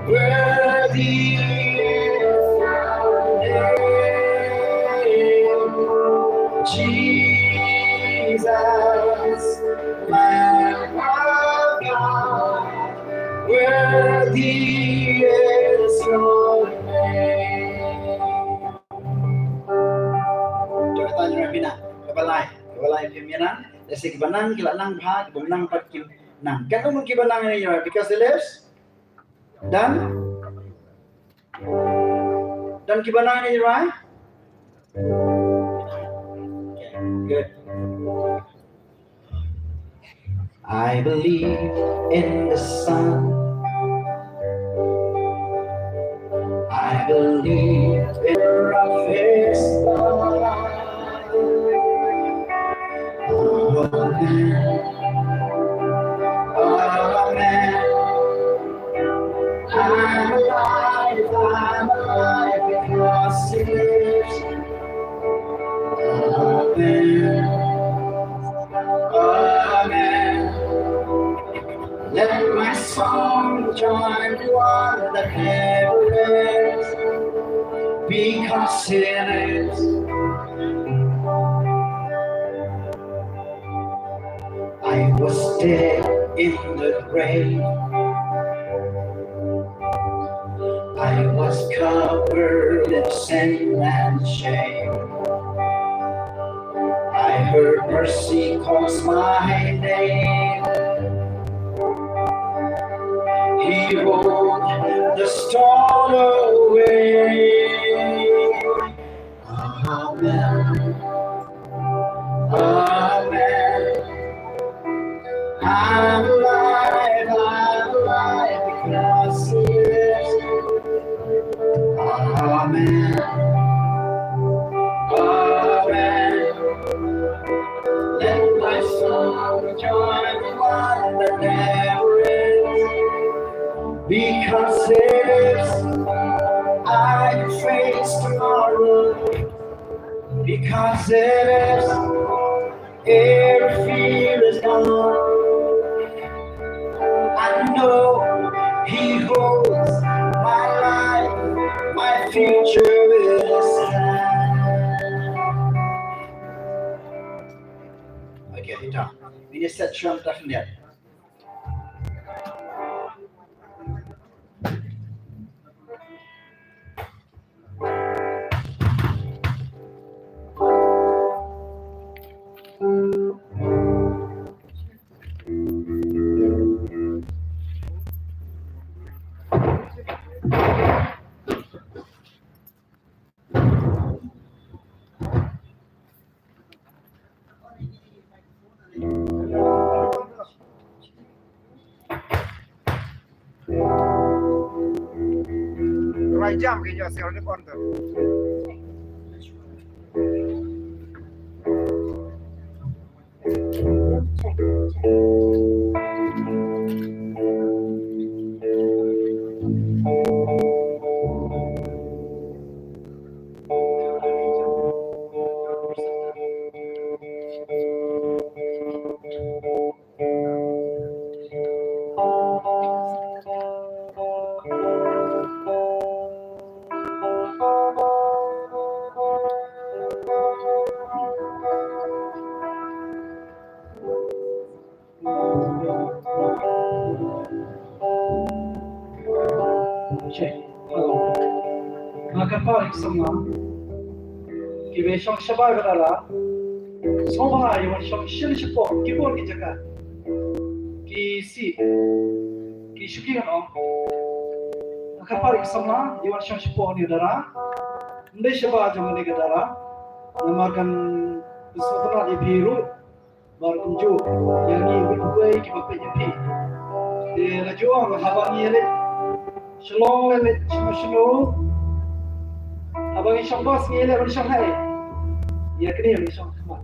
Worthy is your name, Jesus, Lamb of God. Worthy is your name. Coba tanya Rabina, kabalay pimyanan. Kasi kibanang kilanang bha, kibanang pat kim nang. Kano mo kibanang ninyo? Because the lips dan kibanang ninyo, right? Good. I believe in the sun. I believe in a face. Amen. I'm alive because He lives. Amen. Amen. Let my song join the one that never ends, because it is. I was dead in the grave. I was covered in sin and shame. I heard mercy calls my name. He rolled the storm away. Amen. Amen. I'm alive because He lives. Amen. Amen. Let my soul join the one that never ends, because it lives. I can face tomorrow, because it lives. Every fear is gone. I know He holds my life, my future is stand. Okay, ito. Biniset siyang taknet. Vai jam ke jo se on kon to. Nakapalik sa mga kibesong sabagarala Soma yung siyang siya po kibon ki jaka ki si ki shuki ano nakapalik sa mga yung siyang sipo ni dara hindi siya ba jang ni dara namakan setelah di biru baru kunju yang ni buat ki bapak jadi di rajuang habang ni Shalom le shalom abang isang boss ni le isang hai ya kini isang kama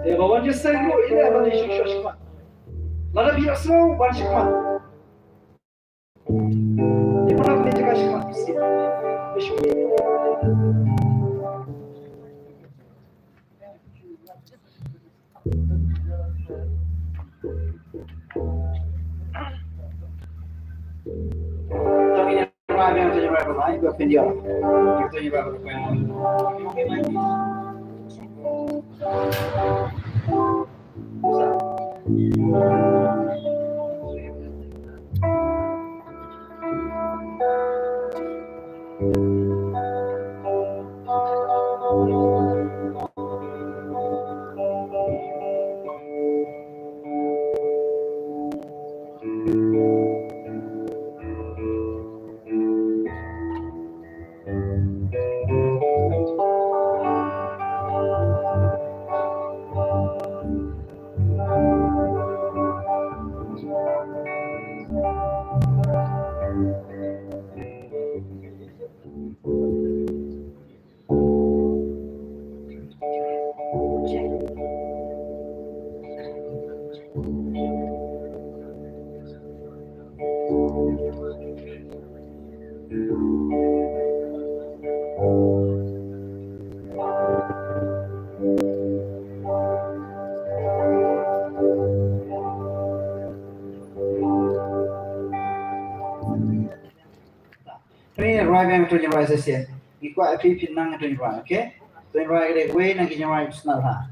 de bawan je sai lo ile abang isang shashma lada biar semua wan shakma di mana ni jaga shakma si bishu lain berpindah. Kita ni baru berpindah. Ini right yang tu yang right saja. Ikut api pinang tu yang right, okay? Tu yang right ada way nak yang right senang ha.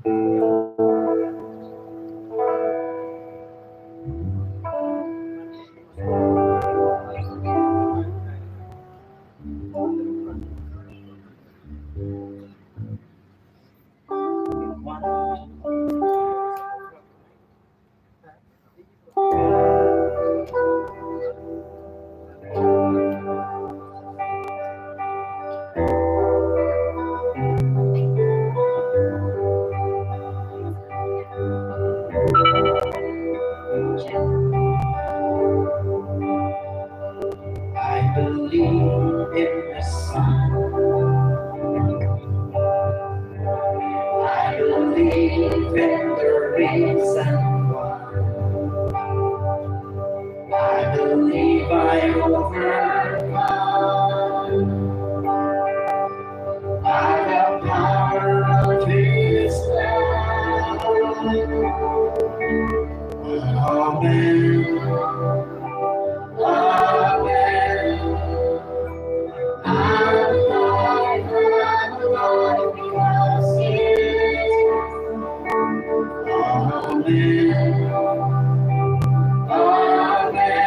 I believe in the sun. I believe in the reason why. I believe I overcome by the power of His love. Amen.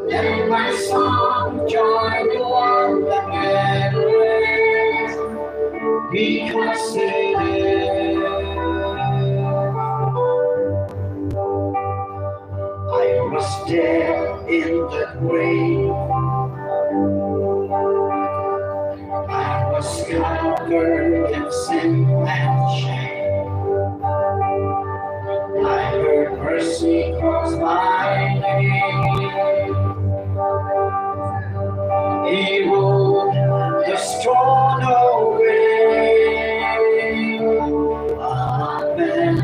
Let my song join the one that never ends, because it is. I was dead in the grave. I was covered in sin and shame. I heard mercy calls my name. He rolled the stone away. Amen.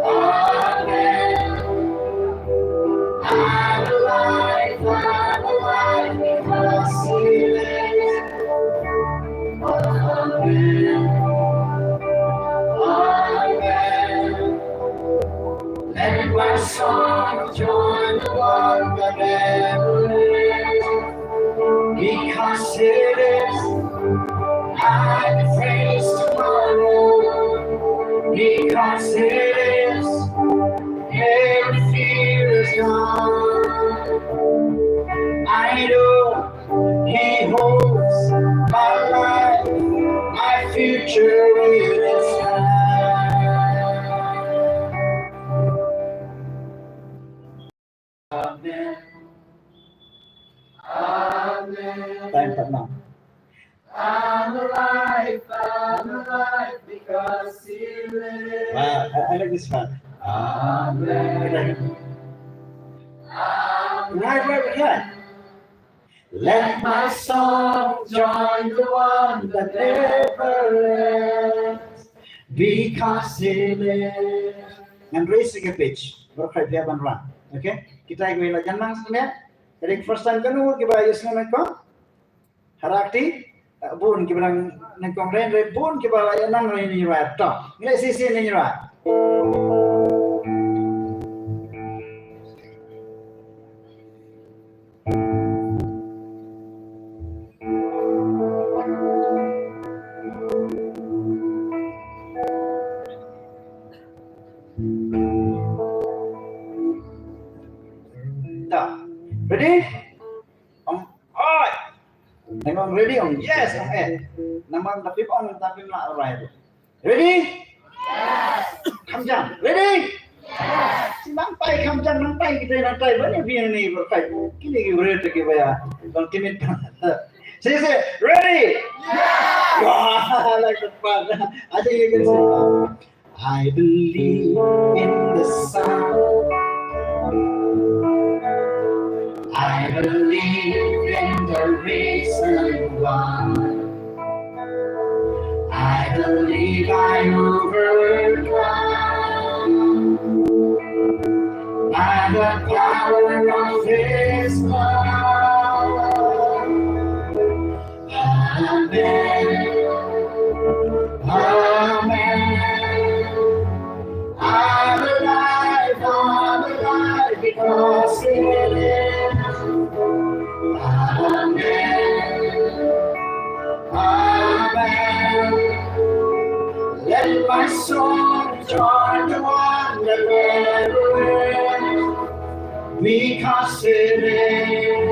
Amen. I'm alive because He lives. Amen. Amen. Let my song join the one that never ends, because it is. I praise tomorrow, because it is. Every fear is gone. I know He holds my life, my future in His hand. Amen. Amen. Time for now. I'm alive because He lives. Wow, I like this one. Amen. Right. Let my song join the one that never ends, because He lives. And raise the pitch. Berkait dia bantuan. Okay? Kita ingin belajar nang sebenarnya. Jadi first time kan kita bayar sebenarnya kau. Harakti. Bun kita nang kongren. Bun kita bayar nang ini right. Top. Ini sisi ini right. Ready? Alright. Memang ready on? Yes, okay. Naman tapi on tapi nak right. Ready? Come down. Ready? Nampai come down, nampai kita nampai banyak biar ni berkai. Kini kita ready kita ya. Kalau timit. Say, ready? Yeah. Wow, like the fun. I think you can say that. I believe in the sun. I believe in the reason why. I believe I overcome by the power of His love. Amen. Amen. I'm alive because it is. Amen. Amen. Let my soul join the one that never ends, because it is.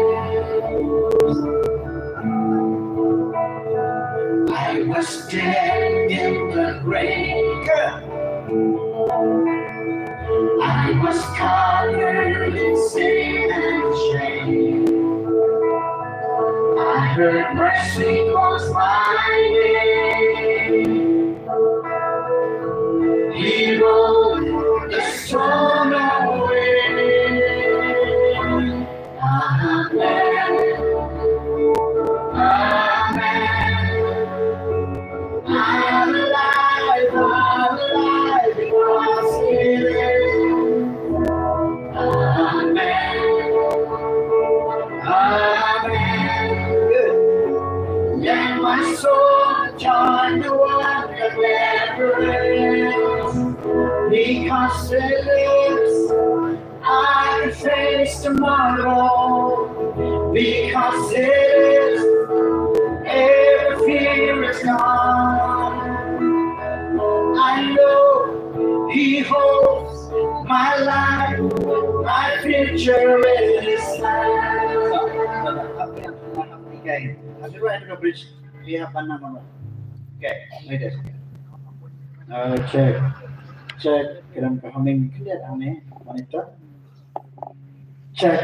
I was dead in the grave. I was covered in sin and shame. I heard mercy was my name. He rolled the stone away. Amen. Amen. I'm alive because it is. Amen. Amen. Good. Let my soul join the one that never ends, because it lives. I can face tomorrow, because it is. Every fear is gone. I know He holds my life, my future in His hands. Okay, have you read the bridge? We have banana. Okay, wait a second. Check. Kiran humming clear hame monitor. Check.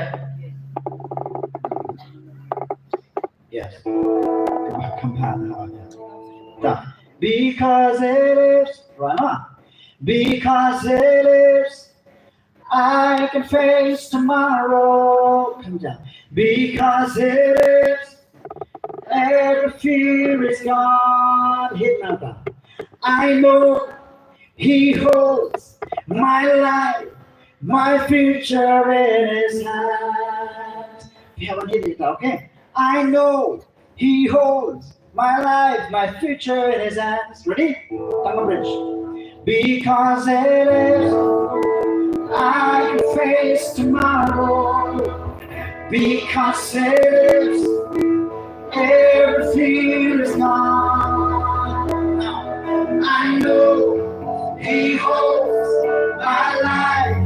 Yes. Because it is, Rama. Because it is, I can face tomorrow. Come down. Because it is, every fear is gone. Hit now down. I know He holds my life, my future in His hands. We haven't hit it, okay? I know He holds my life, my future in His hands. Ready? Tongue bridge. Because it is, I can face tomorrow. Because it is, every fear is gone. I know He holds my life,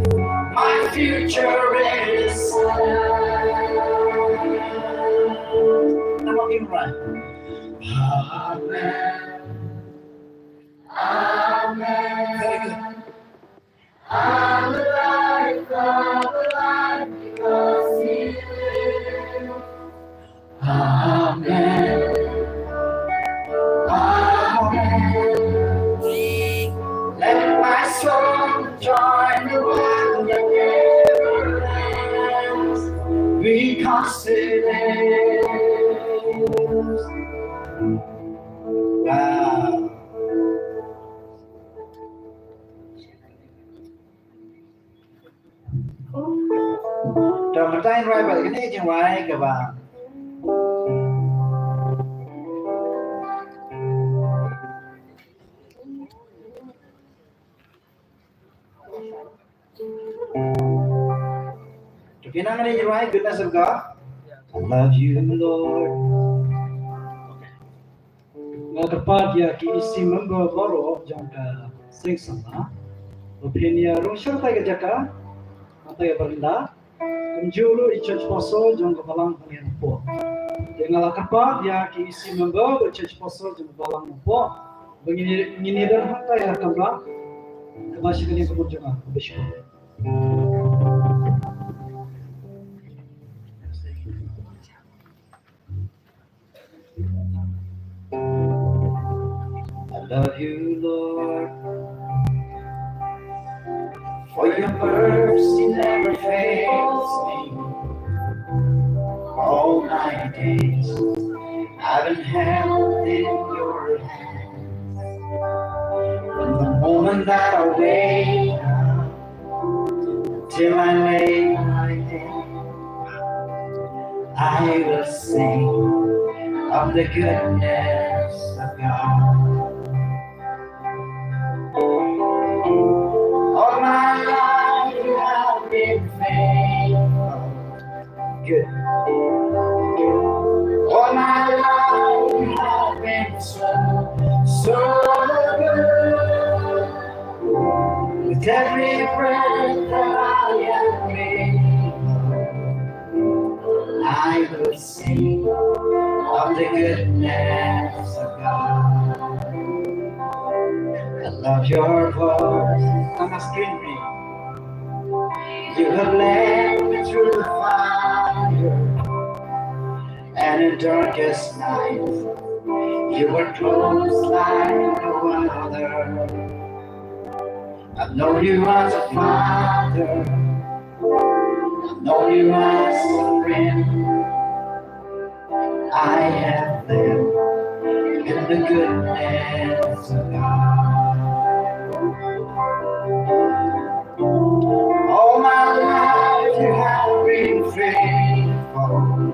my future in His hands. Now I'm in right. Amen. Amen. Very good. I'm alive because He lives. Amen. Amen. Let my soul join the one that never ends, because it is. Wow. Rồi mình tay rồi vậy cái này chẳng phải các bạn. Kenangan ni right goodness of God. I love you, Lord. Ngakapad ya ki isi member boro jang ka sing sama. Opinion rong syar tai ka jaka. Atay berinda. Penjuru church pastor jong balang pengen po. Dengan lakapa dia ki isi member church pastor jong balang po. Begini dan harta ya kamera. Kemasih kini kemunculan. Besok. I love you, Lord, for your mercy never fails me. All my days I've been held in your hands. From the moment that I wake up till I lay my head, I will sing of the goodness of God. All my life you have been faithful. Good. All my life you have been so good. With every breath that I am able, I will sing of the goodness of God. I love your voice. I'm a screaming. You have led me through the fire and in darkest night. You were close like no other. I've known you as a father. I've known you as a friend. I have lived in the goodness of God. All my life you have been faithful.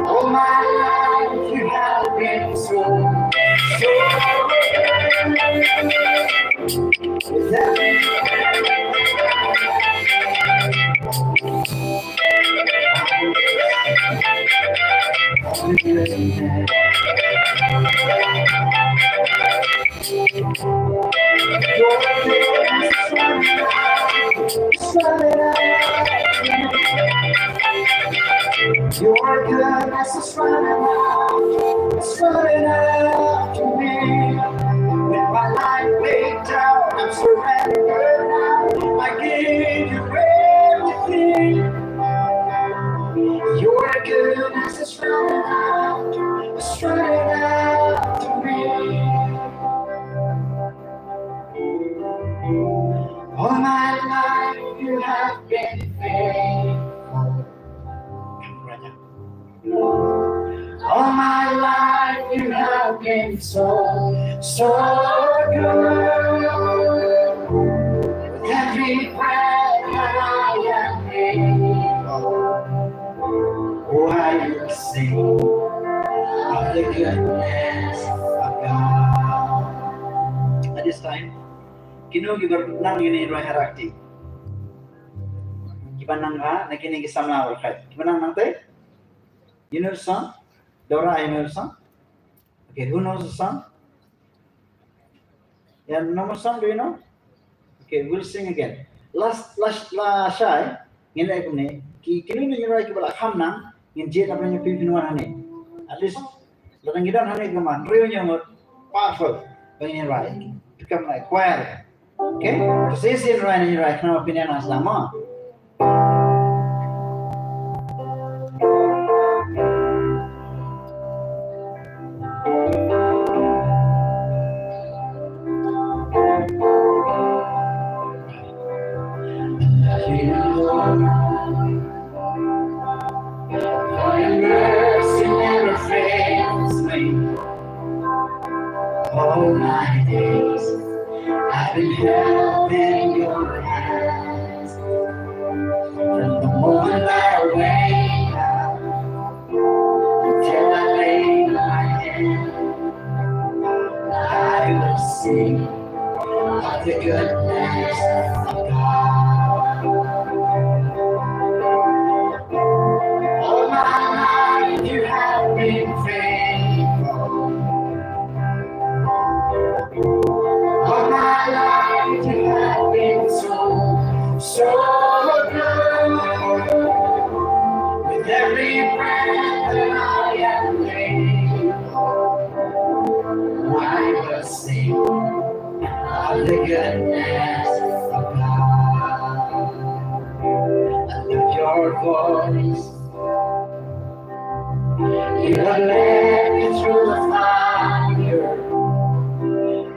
All my life you have been so with every your goodness is running out to me. With my life laid down, I'm surrendered now. I give you everything. Your goodness is running out to me. All my life you have been faithful. All my life you have been so good. With every breath that I am able, oh, I will sing of the goodness of God. At this time, kino gibarnang yun Roy Harakti. Kibanang nga, nakinig isang na wakay. Kibanang nang te? You know the song? Dora, you know the song? Okay, who knows the song? Yeah, no more song, do you know? Okay, we'll sing again. Last shy, ngin ko ni, kino ni Roy kibala hamnang, ngin jet apa niya pipinuan hani. At least, latang gidan hani kaman, real niya mo, powerful. Pangin Roy, become like choir. Okay? Kasi si Roy ni Roy, kenapa pinyan ang sama? For your mercy never fails me. All my days I've been held in your hands. From the moment that I wake up until I lay my head, I will sing of the goodness of God. All my life you have been faithful. All my life you so good. With every breath that I am able, I will sing of the goodness of God. I lift your voice. You have led me through the fire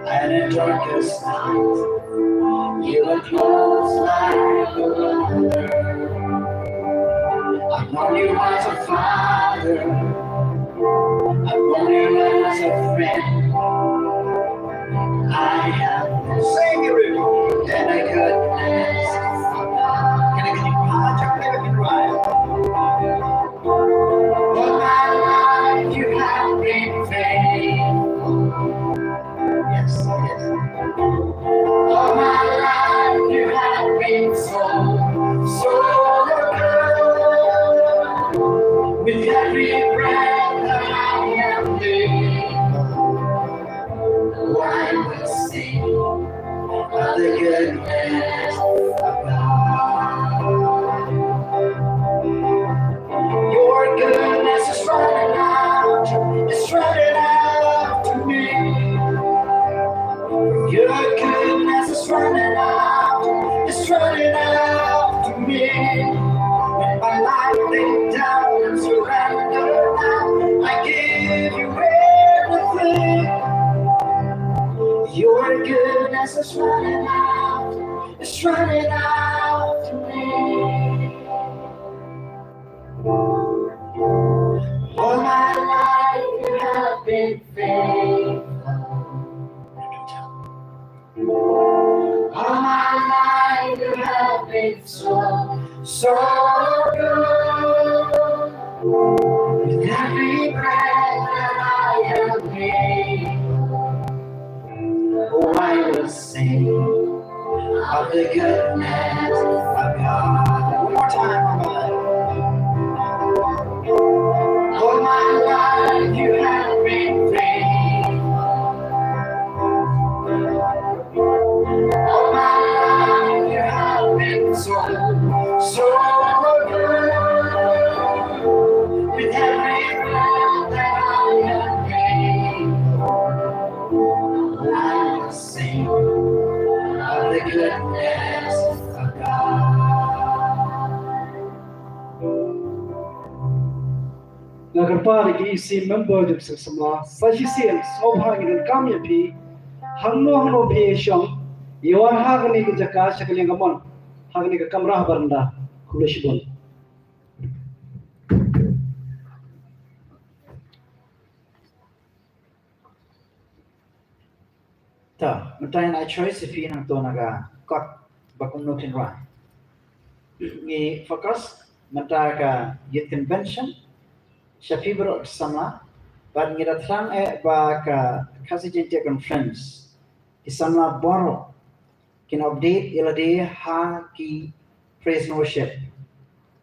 and in darkest night. You are close like no other. I've known you as a father. I've known you as a friend. I have been saving and a goodness of God. Can I get you behind your baby right? All my life you have been faithful. Yes, yes. All my life you have been so good. With every breath that I am able, I will sing of the goodness of God. Your goodness is running out, it's running out to me. Your goodness is running out, it's running out to me. When my life laid down and surrender now, I give you everything. Your goodness is running out, it's running out to me. All my life you have been faithful. All my life you have been so good. With every breath that I am able, oh, I will sing of the goodness of God. One more time, mama. All my life you have been faithful. All my life you have been so good. With every breath that I am able, I will sing of the goodness of God. Nagarpari si member of Samla, Sajisian, Sobhang in Kamya P, Hangno P. Shong, Yuan Hagani Jaka Shakalingamon, Hagani Kamra Baranda, Kulishibon. Ta, matayin ay choice if yun ang to naga-cut bakong nutin ra. I-focus, mata ka youth convention, siya fibro sama, but ngiratang ba ka kasi jinti conference, isama boro, kin-update iladi ha ki praise and worship.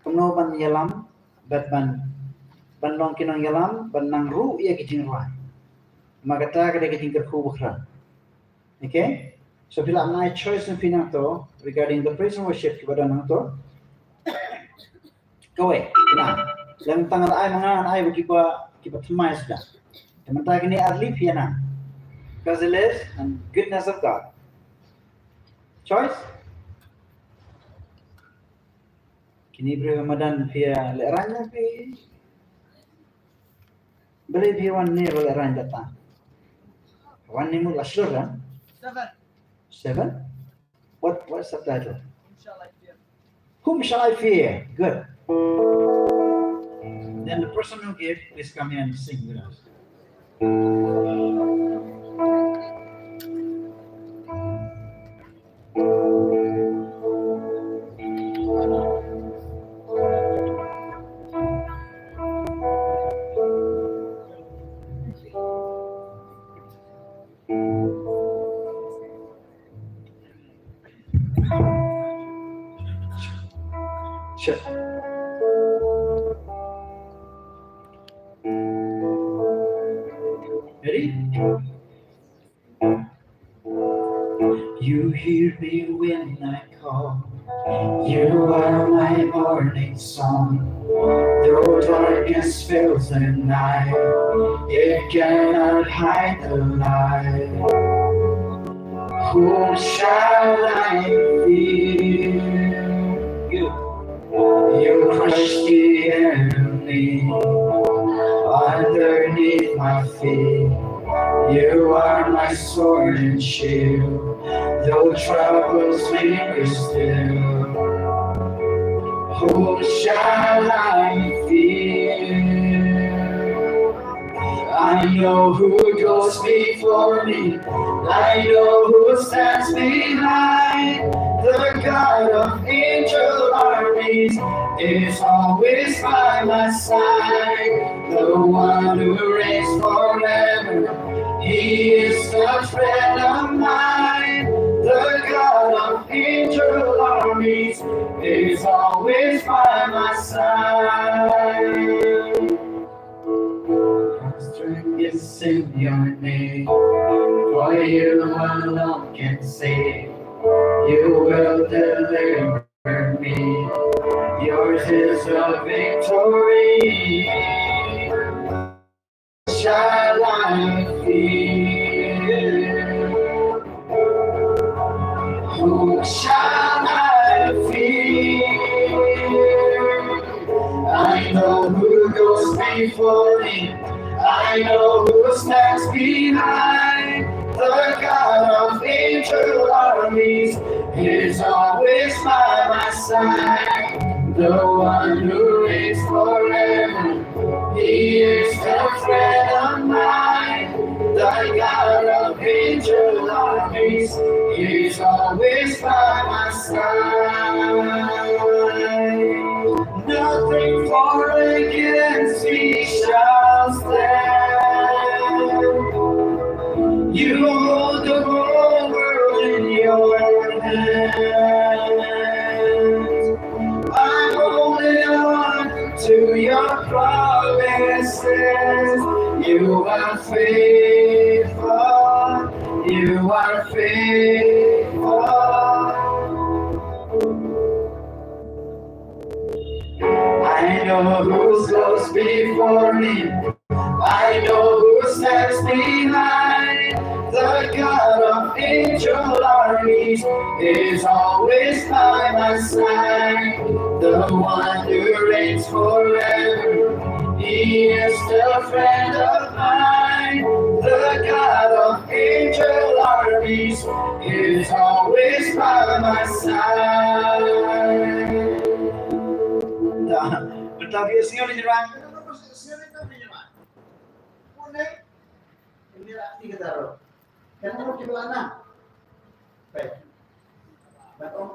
Kuno ban yalam, but ban long kinong yalam, ban nang ru iya kijing ra. Magata ka de kijing kerkubukra. Okay? So bila my choice ng pinato regarding the praise and worship kepada nang to. Kawai, kena. Lang tangan ay mga ay kipa thamay sudah. Teman kini adli piana. Causeless and goodness of God. Choice? Kini beri Ramadan pia leranya pi. Beli piwan ni leranya datang. Wan ni mu lasur kan? 7. What's subtitle? Whom shall I fear? Good. Then the person who gave, please come here and sing with us. Sure. Ready? You hear me when I call. You are my morning sun. Though darkness fills the night, it cannot hide the light. Whom shall I fear? You crush the enemy underneath my feet. You are my sword and shield. Though troubles linger still, whom shall I fear? I know who goes before me. I know who stands behind. The God of angel armies is always by my side. The one who reigns forever, he is the friend of mine. The God of angel armies is always by my side. Strength is in your name, for you alone can save. You will deliver me. Yours is the victory. Shall I fear? Who shall I fear? I know who goes before me. I know who stands behind. The God of angel armies is always by my side. The one who reigns forever, he is the friend of mine. The God of angel armies is always by my side. Nothing far against me shall stand. You hold the whole world in your hands. I'm holding on to your promises. You are faithful. You are faithful. I know who goes before me. I know who stands behind. The God of angel armies is always by my side. The one who reigns forever, he is the friend of mine. The God of angel armies is always by my side. Bertabi Senhor di depan. Ini lagi kita taruh. Kan mau di mana? Baik. Bapak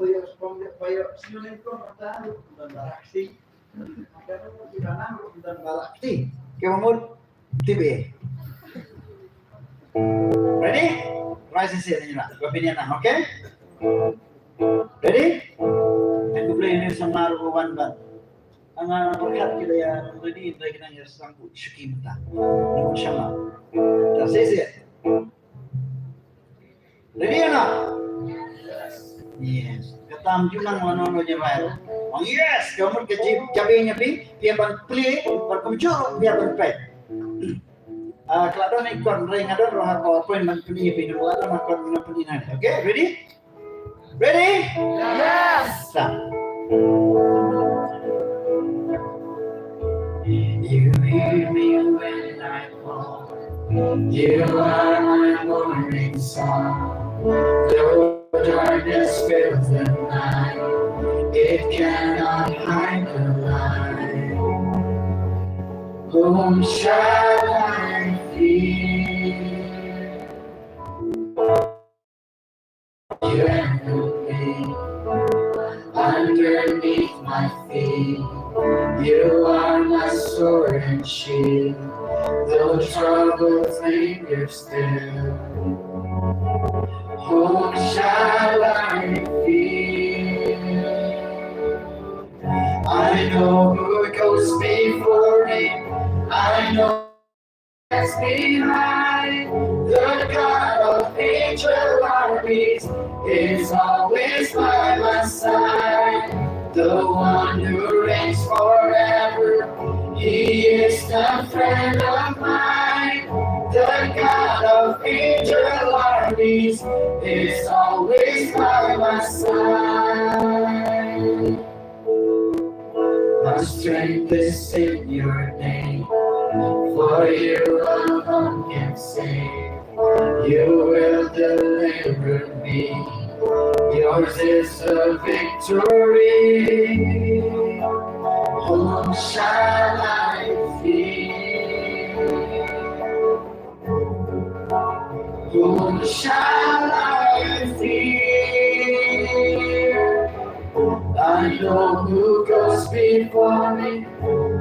bayo sinunin ko matahan dan balaksi. Kan mau di mana dan balaksi. Kemamud TV. Ready? Rise and sit nila. Opinion na, okay? Ready? Aku play ini sama ruwan ba. Ang pagkat kita ya ready kita kita sangkut syukim ta. Namun syama. That's it. Ready or not? Yes. Katam junang manono niya ba? Oh yes, kamu kejib jabinya pi, dia ban play, berkumjur dia ban play. Kalau ada nih kon ring ada roh apa appointment punya pi dulu ada makon punya punya nanti. Okay, ready? Ready? Yes. Start. You hear me when I call. You are my morning song. Though darkness fills the night, it cannot hide the light. Whom shall I fear? You handle me underneath my feet. You are my sword and shield. Though troubles linger still, whom shall I fear? I know who goes before me. I know who stands behind. The God of of angel armies is always by my side. The one who reigns forever, he is the friend of mine. The God of angel armies is always by my side. My strength is in your name, for you alone can save. You will deliver me. Yours is the victory. Whom shall I fear? Whom shall I fear? I know who goes before me.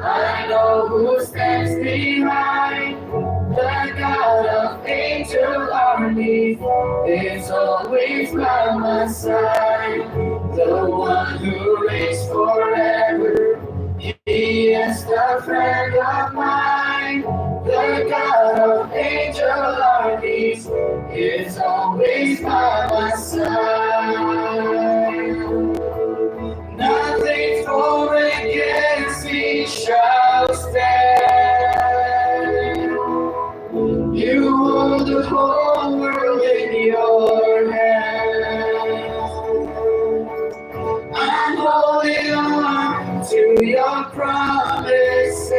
I know who stands behind. The God of angel armies is always by my side. The one who reigns forever, he is the friend of mine. The God of angel armies is always by my side. Nothing for against me shall stand. You hold the whole world in your hands. I'm holding on to your promises.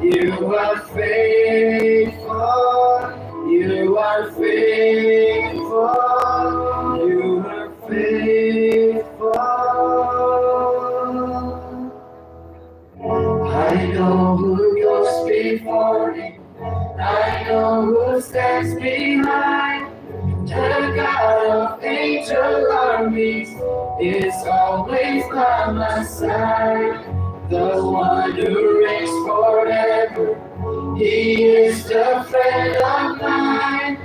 You are faithful. You are faithful. You are faithful. I know who goes before me. I know who stands behind. The God of angel armies is always by my side. The one who reigns forever, he is the friend of mine.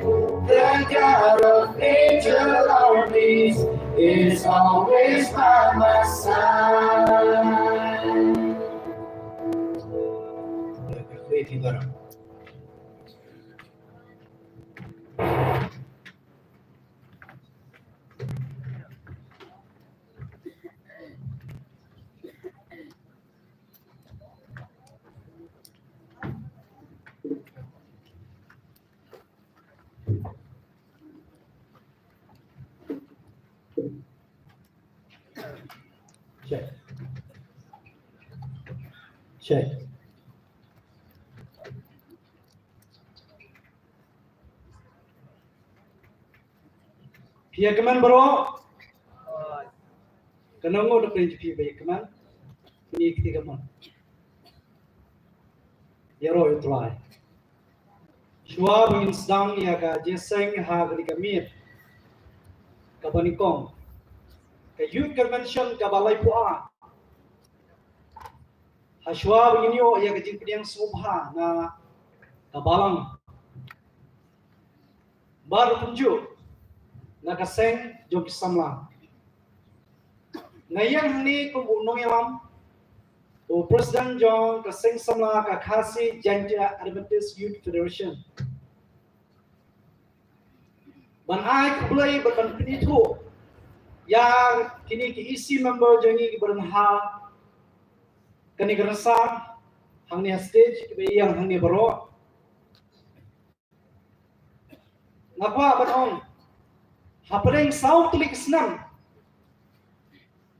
The God of angel armies is always by my side. Check. Check. Pia kaman bro. Kanongo do prince pia baik kaman. Ini ketiga kaman. Yaro yutrai. Shua bingin sedang ya ka jeseng ha gani kamit. Kabanikong. Ka youth convention ka balai pu'a. Hashwa bingin yo ya ka jingpidiyang subha na kabalang. Baru tunjuk nakaseng jog samla. Ngayang ni kumbuno yalam o President John kaseng samla ka khasi Janja Adventist Youth Federation. Ban ai kublai ban pinitu yang kini ki isi member jangi ki berenha kani gerasa hangni stage be yang hangni baro ngapa ban ong hapreng saut tulik senam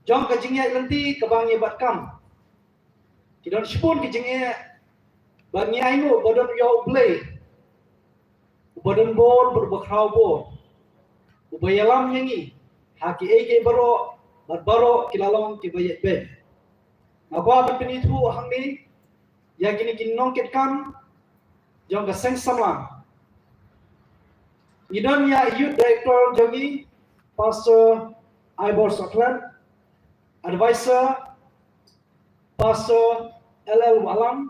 jong ka jingya lanti kabang ye batkam kidon shipun ki jingya bangi aingo bodon yo play bodon bor berbakrau bor ubayalam yangi haki eke baro baro kilalong ki bayet be ngapa bipini tu hangni ya gini kinong ketkam jong ka seng samlang Idon ya Youth Director Jogi, Pastor Ivor Scotland, Advisor Pastor LL Walam,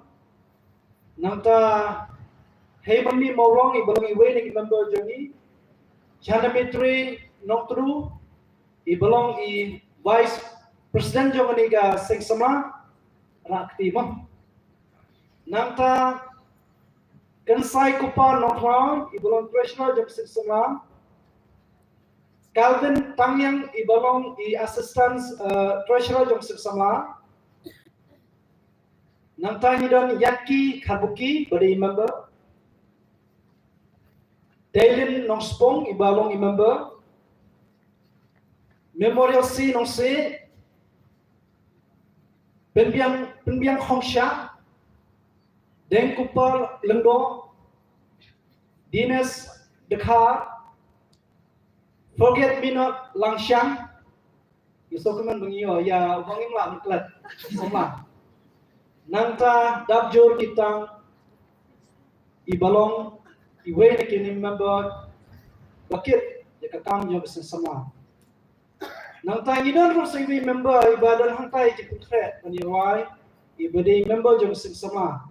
Nangta Heimani Maurong ibalong iwaining member Jogi, Chandamitri Noktru ibalong i Vice President Jongani Seng Sama Rakti Nangta kan sai kupa noklau ibalong treasurer jok sesama Calvin Tangyang ibalong assistant treasurer jok sesama nang tani don Yaki Kabuki body member Dailin Nongspong ibalong member Memorial C Nongse Penbiang Hongsha Deng Kupal Lengdo Dinas Dekha Forget Me Not Langshang Isokuman bengiyo ya wangim lah muklat semua Nangta Dabjur Kitang Ibalong Iwe Nikini member Bakit Yakakam Jog Sesama Nangta Ngidan Rus Iwe member Ibadan Hangkai Jiputret Panirawai Ibadi member Jog Sesama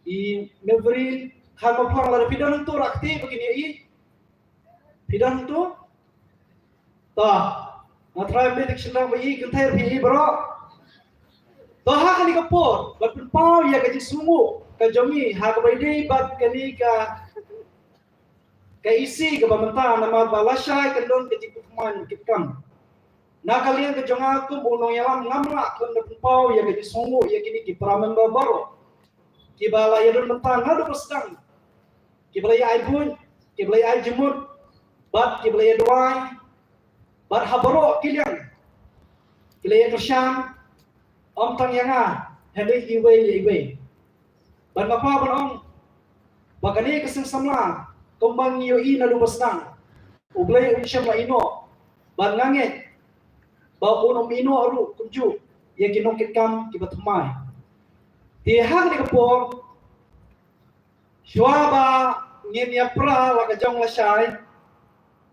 I Mevri Kalau pulang lari pidan itu rakti begini i pidan itu tah natrai betik sedang bayi kentai pi bro tah hak ni kapor bat pau ya gaji sumu ka jami hak bayi bat kani ka isi ka pemerintahan nama balasai kendon gaji kuman kitkam na kalian ke jonga tu buno yalam ngamla kan pau ya gaji sumu ya kini ki pramember baro ki bala ya don mentang hadu sedang Kiblay ay bun, kiblay ay jemut, bat kiblay duay, bat habaro kilian, kiblay kersyam, om tang yanga, hendak iwe. Bat apa pun om, bagani keseng samla, kembang yoi nalu besang, ublay unsyam la ino, bat ngangit, bau unom ino aru kunju, yang kinong kitkam kibat humay. Tihang ni kapor, Syuaba ngin ya pra la ka jong la syai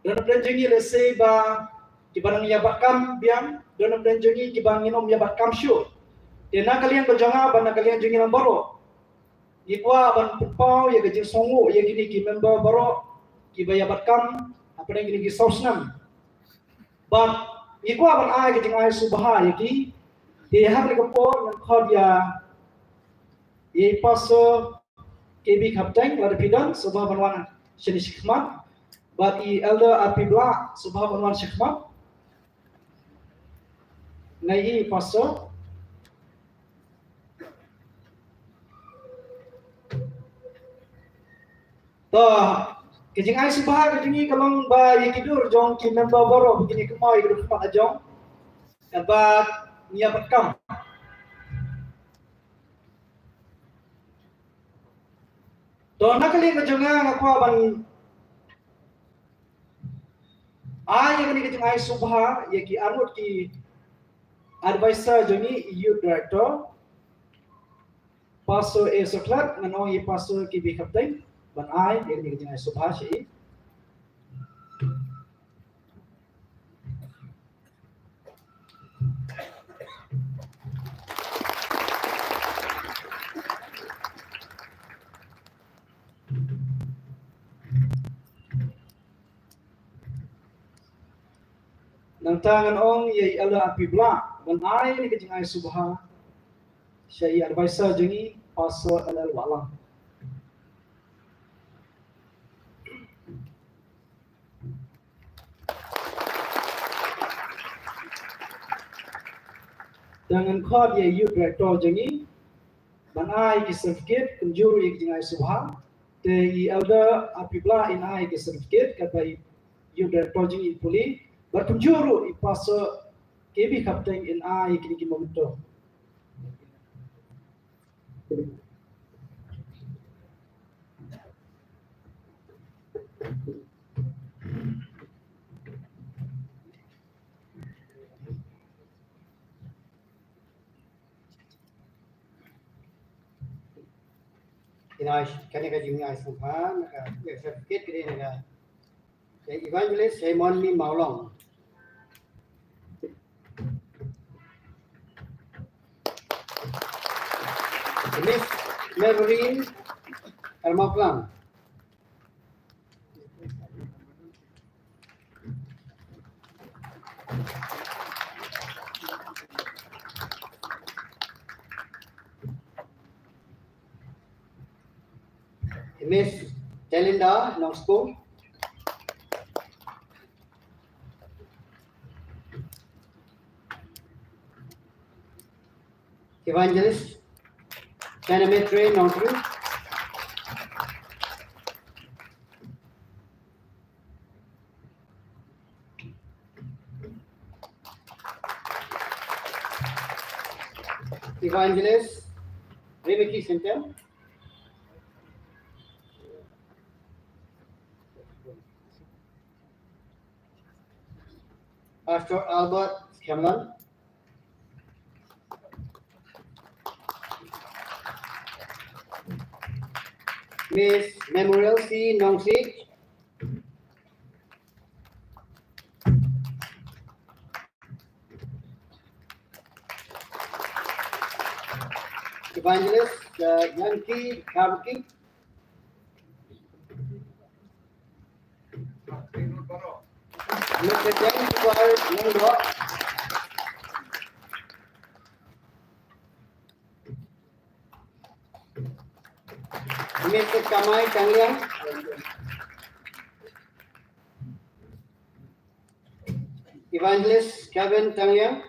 dan prenjengi le se ba ki banang ya bakam biang dan prenjengi ki bang inom ya bakam syu dena kalian berjanga ban kalian jengi lam baro ki kwa ban pau ya gajing songu ya gini ki member baro ki baya bakam apa yang gini ki sausnam ban ki kwa ban ai gajing ai subha ya ki dia hak ni ko nan khod ya ye paso KB Kapten Lada Pidan Subah Banwan Shani Shikmat Bati Elder Api Bla Subah Banwan Shikmat Nai Pastor Toh Kejing ai subah kejing kalong ba yikidur jong ki member baro begini kemau yikidur kepak ajong Ebat Nia Bekam Don nakali ka jonga ngakwa ban ay yang ni kejung ay subha ye ki armut ki advisor jongi youth director paso e soklat ngano ye paso ki bi kapten ban ay yang ni kejung ay subha shi Nang tangan ong ye ala api bla ban ai ni kejing ai subha syai advisor jengi paso ala walang Dengan khod ye youth director jengi ban ai ki certificate kunjuru ye kejing ai subha te i elder api bla in ai ki certificate kapai youth director jengi puli Berkunjuru ipasa KB Kapten in ai kini momento. Inai kani ka jing ai subhan ya certificate kini na evangelist Simon Mi Maulong Miss Maureen Ermaplang Miss Telinda Nongsko. Evangelist Chanametre Nongkru. Evangelist Rebecca Center. Pastor Albert Cameron. Miss Memorial C. Nongsi. Evangelist Yanki Kabuki. Mr. James Ward Longdo. Mr. Kamai Changliang. Evangelist Kevin Changliang.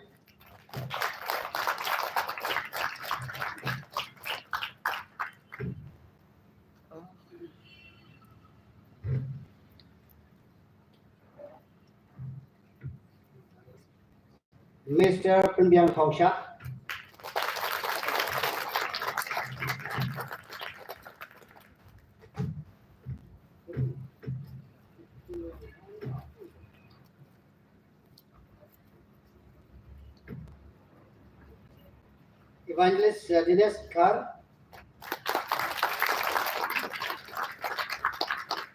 Mr. Punbiang Kausha. Evangelist Dinesh Kar.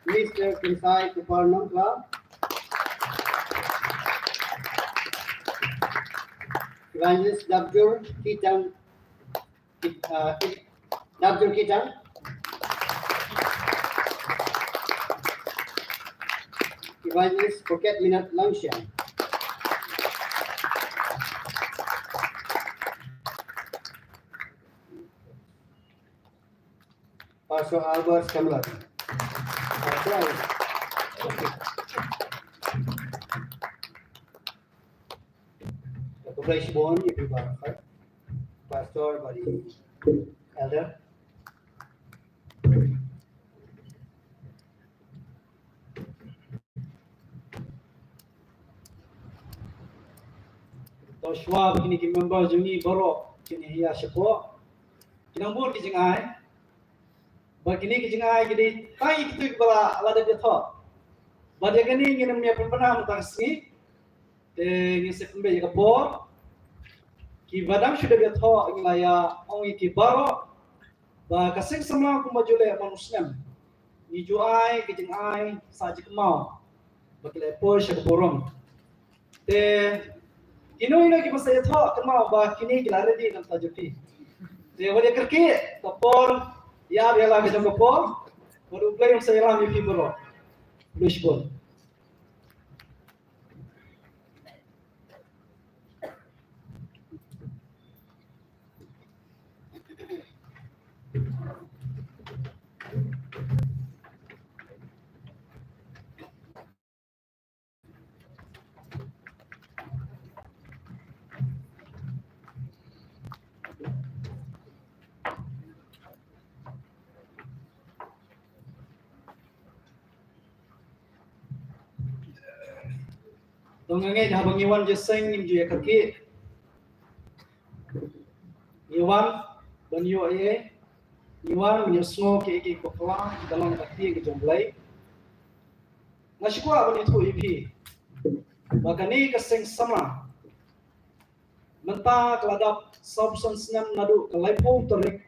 Mr. Kinsai Kuparnam Club. Evangelist Dabjur Kitang. Dabjur Kitang. Evangelist Phuket Minat Langshan. Pastor Albert Kamlar. Praise born, everyone. Pastor, body, elder. Toshwa begini ki member juni borok kini hiya syapo. Kinang bur ki jingai. Begini ki jingai gidi kai kitu bala ala de tho. Bade gani ngin me pernah mutasi. Ngi se pembe ka por. Ki badam sudah dia tho ngilaya ong ki baro. Ba kasing sama ku majule manusia. Ni juai ki jingai sa jikmau. Bakle por syak borong. Ino ki masaya tho kemau ba kini kilare di nam tajuti. Wale kerke kapor ya bela ke jam kapor. Baru play yang saya ram fi boro. Lushbon. Dongange dah bangiwan jeseng nim je kaki. Iwan banyo ye. Iwan menyusmo ke kokla dalam kaki ke jomblai. Nasikwa bani tu ipi. Bagani keseng sama. Menta keladap subsan senam nadu kelaipo terik.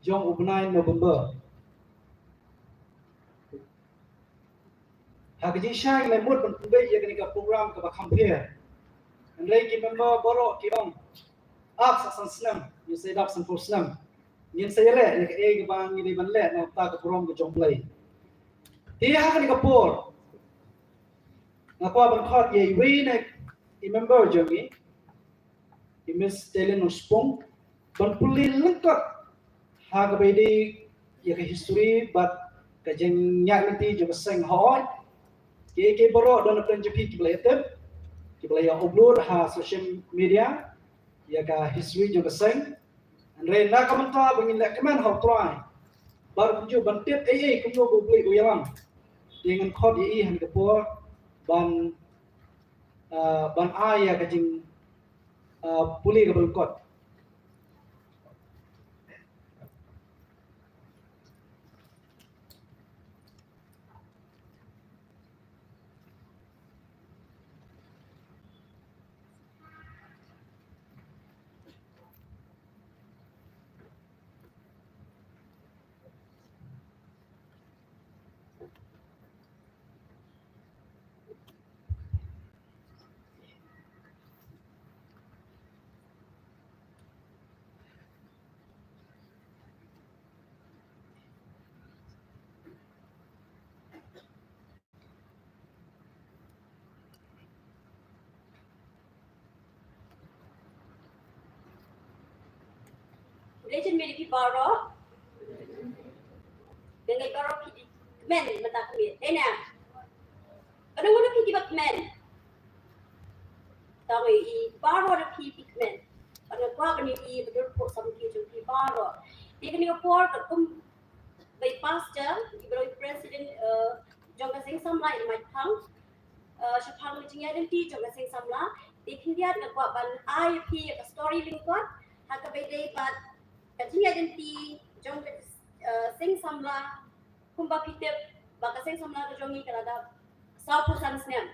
Jong ubnai November. Hakaji syai lemut pentubai ia kena program ke compare. Andai ki member borok ki ong. Ak sasan senam, ni saya dak san senam. Ni saya le ni ke bang ni ban le na ta ke program ke jomplay. Dia hakan ke por. Ngapa ban khot ye we ne i member jogi. I miss Telen Spong ban pulin lengkap. Ha ke bedi ya ke history but ke jeng nyak nanti jo seng hoy ke boro don plan jepi ki blay tep ki blay upload ha social media ya ka history jo seng andre na kamanta bangin lek kemen ho try bar kunjo bantet kunjo go blay uyalam dengan khod yi han ke por ban ban aya ka jing puli ka belkot Legend made people borrow. Dengan borrow pidi men mata kami. Ena. Ada mana pidi bak men. Tahu i borrow ada pidi men. Ada kuah kini i betul pun sama kita pidi borrow. Dia kini kapor ketum bypass jam. Ibu Presiden Jongka Singh Samla in my town. Shapang macamnya nanti Jongka Singh Samla. Dia kini dia nak buat ban IP story link kuat. Hak beda pat kajian nanti Jongka Singh Samla kumba pitep baka Singh Samla ke jongi kerada saupusan senam.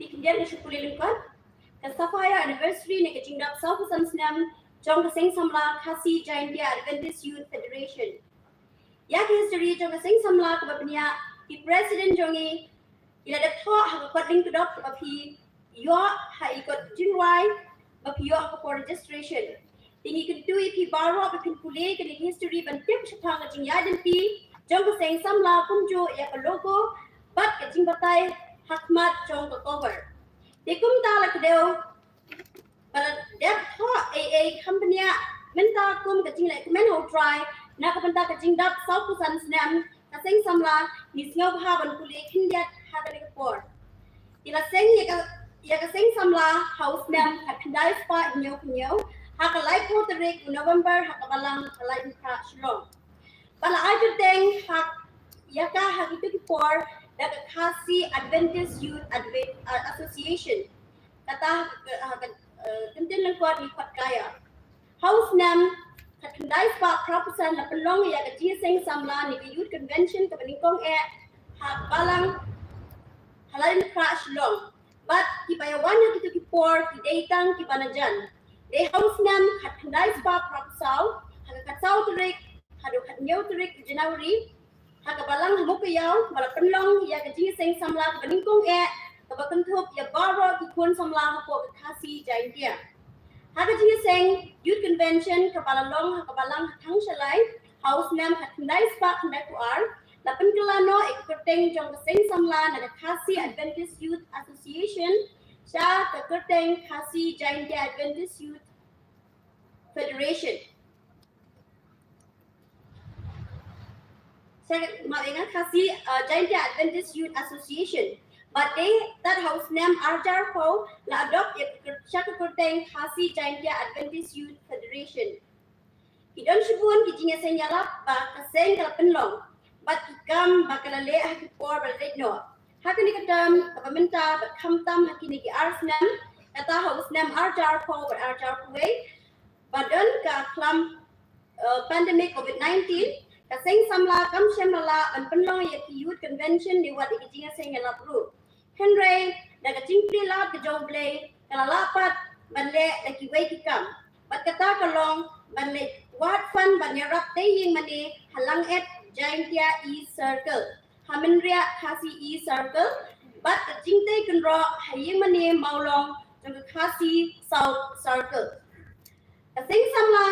Kemudian kesyukuran lingkar, kesafaya anniversary ni kecingdap saupusan senam Jongka Singh Samla Khasi Jaintia Adventist Youth Federation. Ya history Jongka Singh Samla kebapnya di Presiden Jongi ila ada thought hak kot link kedok kebapi yo ha ikut jinwai bapi yo hak for registration. Tinggi kedui pi baru bapi pulih ke history bantip syapang kecing ya denti Jongka Singh Samla kunjo ya ke logo bat kecing batai Hakmat Jong ke cover. Dikum tak kedeu. Pada dia thought AA company minta kum kecing lek kemen ho try nak benda kecing dap saupusan senam kasing samla ni singau ban pulih kindiat hakan ekor. Ila sing ya kasing samla house nam hat pendai spa nyau hak live terik November hak balang live pra shlong. Bala aja deng hak ya ka hak itu ekor dan Khasi Adventist Youth Association kata kentin lengkuat ni kuat kaya house nam katundai spa propusan la pelong ya ke Singh Samla ni ke youth convention ke peningkong hak balang halain crash long but ki payawan kita ki por ki datang ki panajan de house nam katundai spa propusal hak katsau terik hadu katnyau terik Januari hak balang mo kayaw bala penlong ya ke Singh Samla ke peningkong kebakentup ya baro ki kun samla ko Khasi Jaintia hak Singh youth convention kepala long hak balang thang shalai house nam hatndai spa khandai kuar lapan kelano ikuteng Jongka Singh Samla na Khasi Adventist Youth Association sya kekuteng Khasi Jaintia Adventist Youth Federation. Saya ingat Khasi Jaintia Adventist Youth Association. But that house name Arjar Ko la adopt siya kekuteng Khasi Jaintia Adventist Youth Federation. Kidon shibun kijinga senyalap ba kaseng kala penlong. But ikam bakalale hakipor balait no. Hakini kadam kapaminta but kamtam hakini ki arsnam kata house name Arjar Ko but Arjar Ko badan ka klam pandemic COVID-19 kaseng samla kam syamala an penlong ya ki youth convention di wat ikijinga senyalap ru. Henry daga cingpli la ke jongle kala lapat banle da ki wei ki kam Bat kata kalong ban le wat fan ban yarap taying mani halang et Jaintia E Circle. Haminria Kasi E Circle. Bat jingte kunro haying mani maulong jong Kasi South Circle. Kasing samla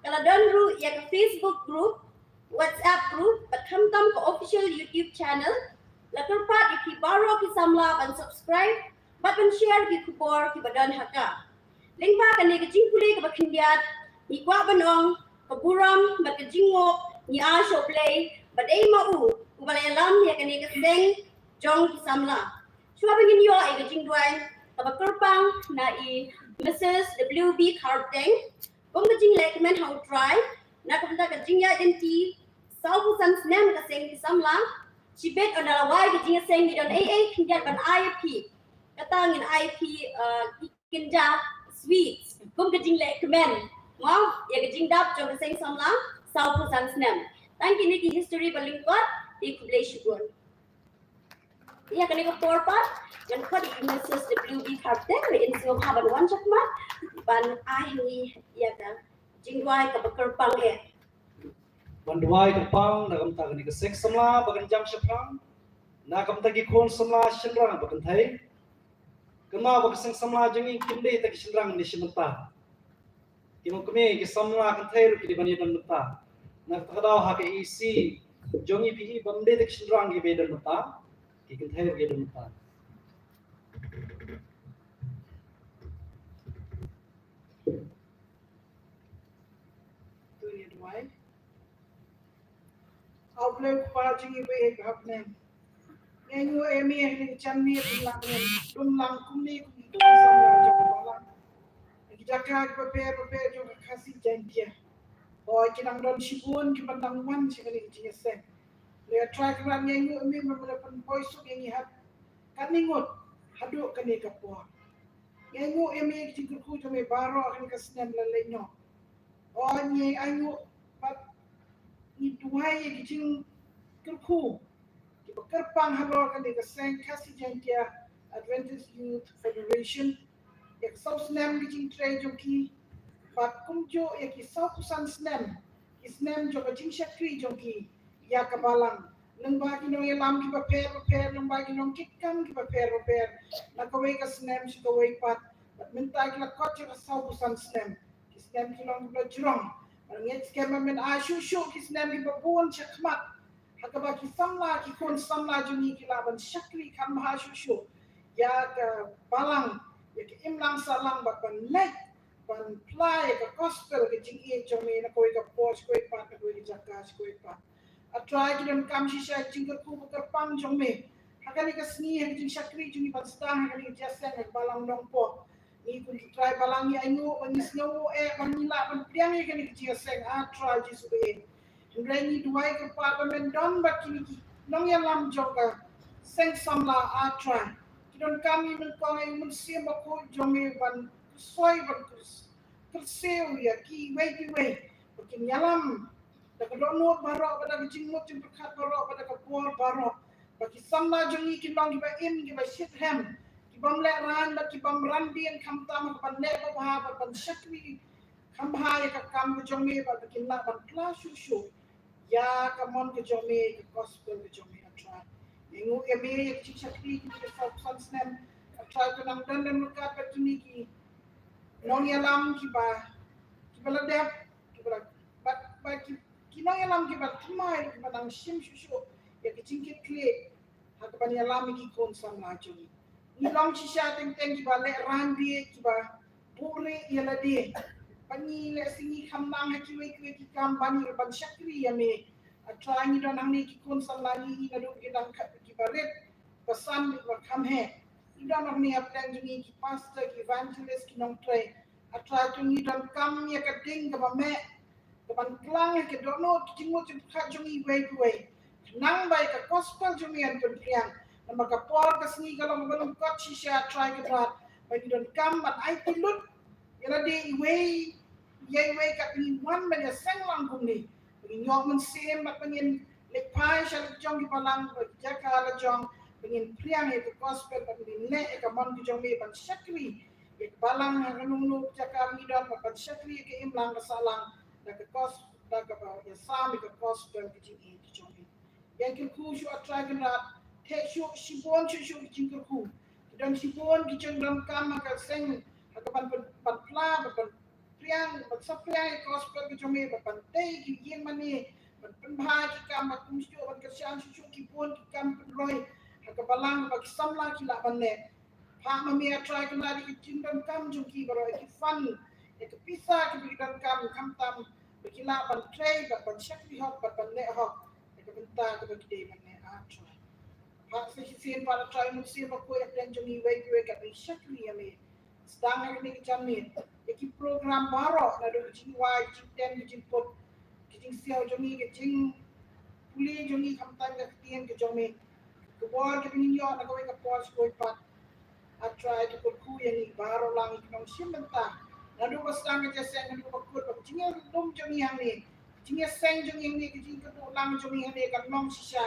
kaladon ru yak Facebook group, WhatsApp group, bat kamtam ko official YouTube channel. Latur pat ki baro ki samla ban subscribe, bat ban share ki kupor ki badan haka. Link pa kani ka jingpuli ka bakindiat, ni kwa banong, ka buram, bat ka jingo, ni asho play, bat ay mau, kubalay alam ya kani ka seng, jong ki samla. Shua bangin yo ay ka jingduan, ka bakurpang na i Mrs. WB Carteng, kung ka jing recommend how try, na kapanta ka jingya identi, sa upusan snem ka seng ki samla, si bet on dalaway ka jingya seng ni don AA kindiat ban IP, katangin IP kinda sweets, kung kajing recommend, wow, ya kajing dap jong kasing samla, sa upusan snem. Thank you Nikki history balingkot, di kublay syukur. Iya kani ko porpat, yan ko di Mrs. WB Carter, in singong haban wan chakmat, ban ahi iya ka, jingway ka bakerpang Banduai kepang nakam ta kani kasek samla bagan jam syapang nakam ta gi khon samla shinrang bagan thai kama bagasang samla jangi kinde ta ki shinrang ni shimata kimong kame ki samla kan thai ru ki bani dan mata nak ta daw ha ke ec jongi pi bamde ta ki shinrang gi bedan mata ki kan thai ru gi dan mata tu ni duai au play pa jingi be hapne ngengu emi ni channi dum lang kumni kum samla jabala ki jaka ki pape jo khasi jantia o kinang don shibun ki bandang wan chikali jingi se le try kran ngengu emi mamala pan poisu ngengi hat kaningot hadu kani kapo ngengu emi ki ku jo me baro kan kasnem la lenyo o nyi ayu pat ni duai ki jing kerku ki kerpang halo kan de seng kasi jantia Adventist Youth Federation yak sau snem ki jing tray jo ki pat kumjo yak ki sau kusan snem ki snem jo ka jing shakri jo ki ya kabalang nang ba ki no yalam ki paper nang ba ki no kikam ki paper na ko ka snem si ko pat minta ki la kot jo ka sau kusan snem ki snem ki long bla jrong nget skema men a shu ki snem ki babon chakmat hakaba ki samla ki kon samla juni ki laban shakri kam ha shu ya ka balang ya ki imlang salang ba ban net ban ply ka gospel ki jing e jomi na koi ka post koi pa ka koi jakas koi pa a try ki don kam shi sha jing ka ku ka pang jomi hakani ka sni ha jing shakri juni ban stang hakani jasen ka balang dong po ni kun try balang ni ayu ban snow ban ni la ban priang ni kan ki seng a try jisu be ndrai ni duai ka pa ban don ba ki nong ya lam joka seng samla a try ki don kam ni men ko ai mun sim ba ko jomi ban soi ban kerseu ya ki wei ki nyalam da ka don not baro ba da jing mot jing khat baro ba da ka por baro ba ki samla jongi ki long ki ba in ki ba shit hem ki bam le ran ba ki bam ran bien kam tam ban le ba ha ban shakwi kam ha ya ka kam jongi ba ki na ban kla shu ya ka mon ki jongi ki gospel ki jongi a try ingu eme ki shakwi ki ka san snem a try ko nang dan dan ka ba ki nong yalam ki ba la dep ki ba ki nong yalam ki ba tmai ki ba nang shim shu ya ki cingkit kle ha ka ban yalam ki kon sam la jongi ni long chi sha teng ki ba le ran die ki ba pure yala die pani le singi kham nang ha ki we ki kam bani ban shakri ya me a try ni don ni ki kon sam la ni na do ki dang ki ba ret pasan ba kham he ni don ni ap dang ni ki pastor ki evangelist ki nong try a try to ni don kam ya ka ding ka ba me ka ban klang ki do no ki mo ti kha jongi we nang bai ka gospel jongi an pen priang na magapor ka sni ka lang balong kot si siya try ka ba bai ni don kam but ai tilut yala de iway yay ka ni wan man ya sang lang kum ni ni nyok man sem mat pangin lek pai siya jong ki palang jaka la jong pangin priang e ka gospel but ni le ka man ki jong me ban shakri balang nung jaka midon papan syakli ke imlang kasalang dak kos dak ya sami ke kos dan kijing e kijong e yang ku shu atragan rat te shu shibon shu kijing ku dan shibon kijong dam kam ka seng kapan pan pla pan priang pan sapriang kos pa kijong e pan te kijing mani pan bha ki kam kum shu pan kasyan shu kipon ki kam roi ka balang ba samla ki la ban ne Pak mamia try kena di kecindam kam jungki baru iki fun itu pisah ke bidan kam tam berkila ban tray ban syakli hok ban le hok itu bentar ke bagi mana try Pak sesian pada try musim aku yang dan jungi wei kat syakli ame sedang ni kecam ni iki program baru na do jing wai jing ten jing pot jing siao jungi jing puli jungi kam tam ke tien ke jungi ke bor ke ni yo na ko ke pos ko pat try to put ku yang baru lang iknom simbenta nadu basang ke sen nadu bakut jinga lum jong yang ni jinga seng jong yang ni jing ke lang jong yang ni kan nom sisa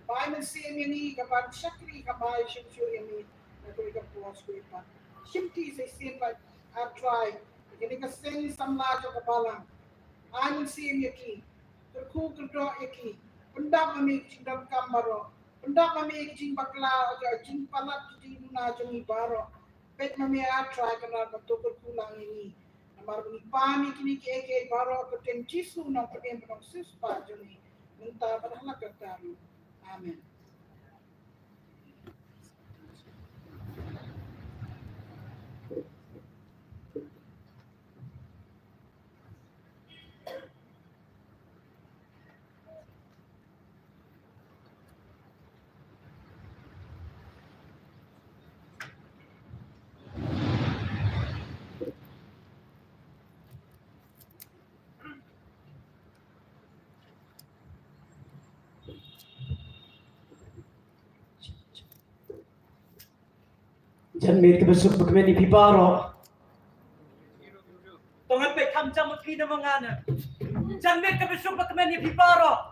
bai men sim yang ni ka ban syakri ka bai shim shu yang ni nadu ka pos ku pa simti se sim pa try ini ka seng samla jo ka balang an sim yaki ku ku do yaki pendam ami jindam kamaro Pendak mami kijing bakla kijing palat kijing na jungi baro pet mami try kena betul kulang ini namar bungi pani kini ke baro keten cisu na keten penong sispa jungi minta berhala kataru amen Janmit ke besuk berkemeni piparo. Tongan pe kam jam ki na mangana. Janmit ke besuk berkemeni piparo.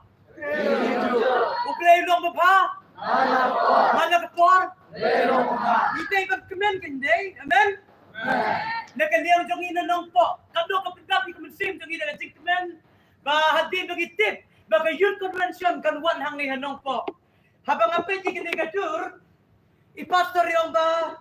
Uplay long bapa. Mana kepor. Ite berkemen kendai. Amen. Nakaliang jongi na nongpo. Kado ka pigapi kumensim jongi na jikmen. Ba hadin bagi tip. Baga youth convention kan wan hang ni hanongpo. Habang apet ikini gadur. Ipastor yung ba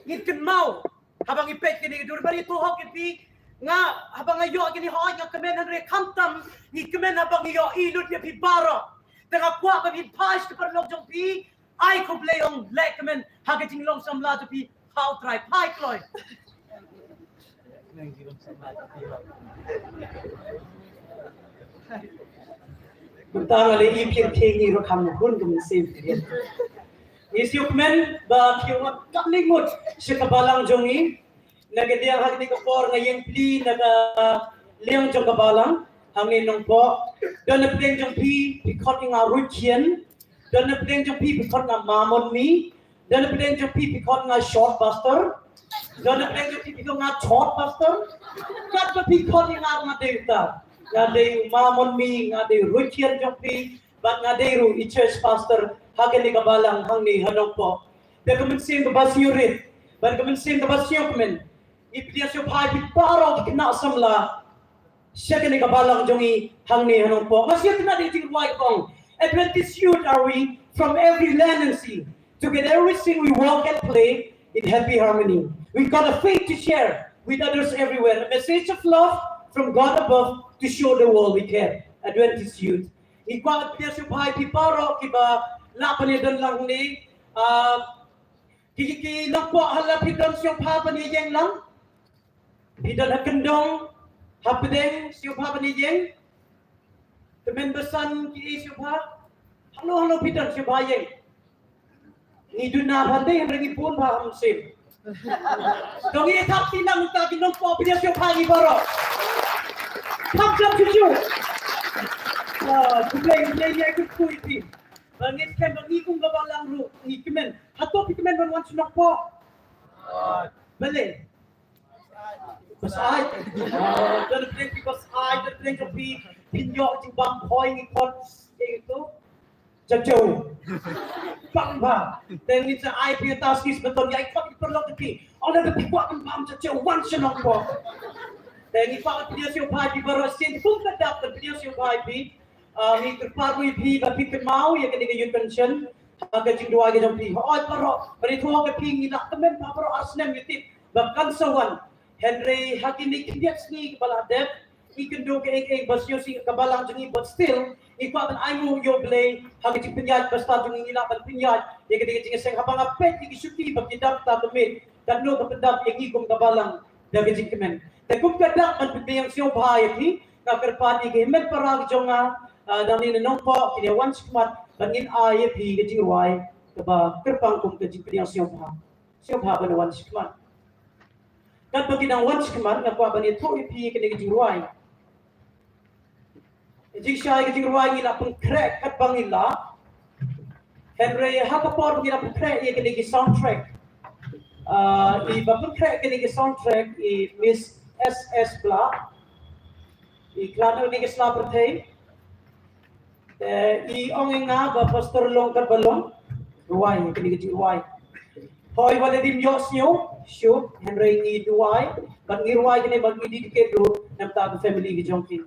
ngit mau habang ipet kini dur bari tu hok ipi nga habang ayo kini ho nga kemen han re kamtam ni kemen habang iyo ilut ya pi baro tengah kwa ka pi pas ke perlok jong pi ai ko play on le kemen haga jing long sam la tu pi how try pai kloy Mentang ale ipir kengi ro kam hun kum sim Isyukmen ba kiwat kamlingot sa kabalang jongi nagadiang hak ni kapor ngayeng pli naga liang jong kabalang hangin nong po don na pleng jong pi pikot nga ruchien don na pleng jong pi pikot nga mamon mi don na pleng jong pi pikot nga short buster don na pleng jong pi pikot nga short buster kat pa pikot nga delta nga de mamon mi nga de ruchien jong pi bat nga de ru i church pastor hagen ni kabalang hang ni hanong po. Dia kemensin ke basiurit. Ban kemensin ke basiu kemen. Iplia siu pai pi paro kena samla. Siya ni kabalang jongi hang ni hanong po. Masih kena di ting white kong. Adventist youth are we from every land and sea. To get everything we walk and play in happy harmony. We got a faith to share with others everywhere. A message of love from God above to show the world we care. Adventist youth. Ikaw pia siu pai pi paro kiba lapan dan lang ni kiki lang po hala pidan siyo papa ni yang lang pidan hakendong hapedeng siyo papa ni yang temen besan ki siyo pa halo pidan siyo pa yang ni duna pande yang lagi pun pa hamsim dong ini tak tinang tak kinong po pidan siyo pa ni baro kam jam cucu play ya ke kuiti Bangit kan bang ikong gabalang ru ikemen hato ikemen ban wan sunak po bale basay dan pleng pi basay dan pleng pi pinyo jing bang hoy ni kot itu Jauh. Bang. Dan ni saya punya task ni sebetul ya ikut perlu tapi orang dah buat pam jauh one senang ko. Dan ni pak dia siap hai baru sen pun tak dapat dia siap hai ni terparu pi tapi mau ya kena yun pension agak jing dua jam pi. Oh pero thua ke pi ni nak temen pa pero asnem yutip bahkan sawan Henry hakim ni kiat ni kepala dep ikan do ke basyo si kabalang jengi but still ikuatan ayu yo blay hagi jing penyat basta jengi ila pan penyat ya kena jing seng habang apet ki syuti bab tidak ta pemit dan no kapedap yang ikum kabalang dari jing kemen te kum kadak man pidiyang siyo bahaya ki na kerpati ke met parag jonga dan ni nong po kini wan skmat bangin ay pi ke jing ruai kaba kerpang kum ke jing pidiyang siyo bah ban wan skmat kan bagi nang wan skmat na pa bani to pi ke jing ruai jing syai ke jing ruai ni la pun crack kat bangila Henry hakapor ni la pun crack ye ke soundtrack i bapun crack ke soundtrack i Miss SS Bla i klano ni ke sla pertei i ong nga ba pastor long kat balong ruai ke ni ruai hoi wala dim yos nyo shoot Henry ni ruai but ni ruai ke ni bag ni dedicate do nam ta family ke jongki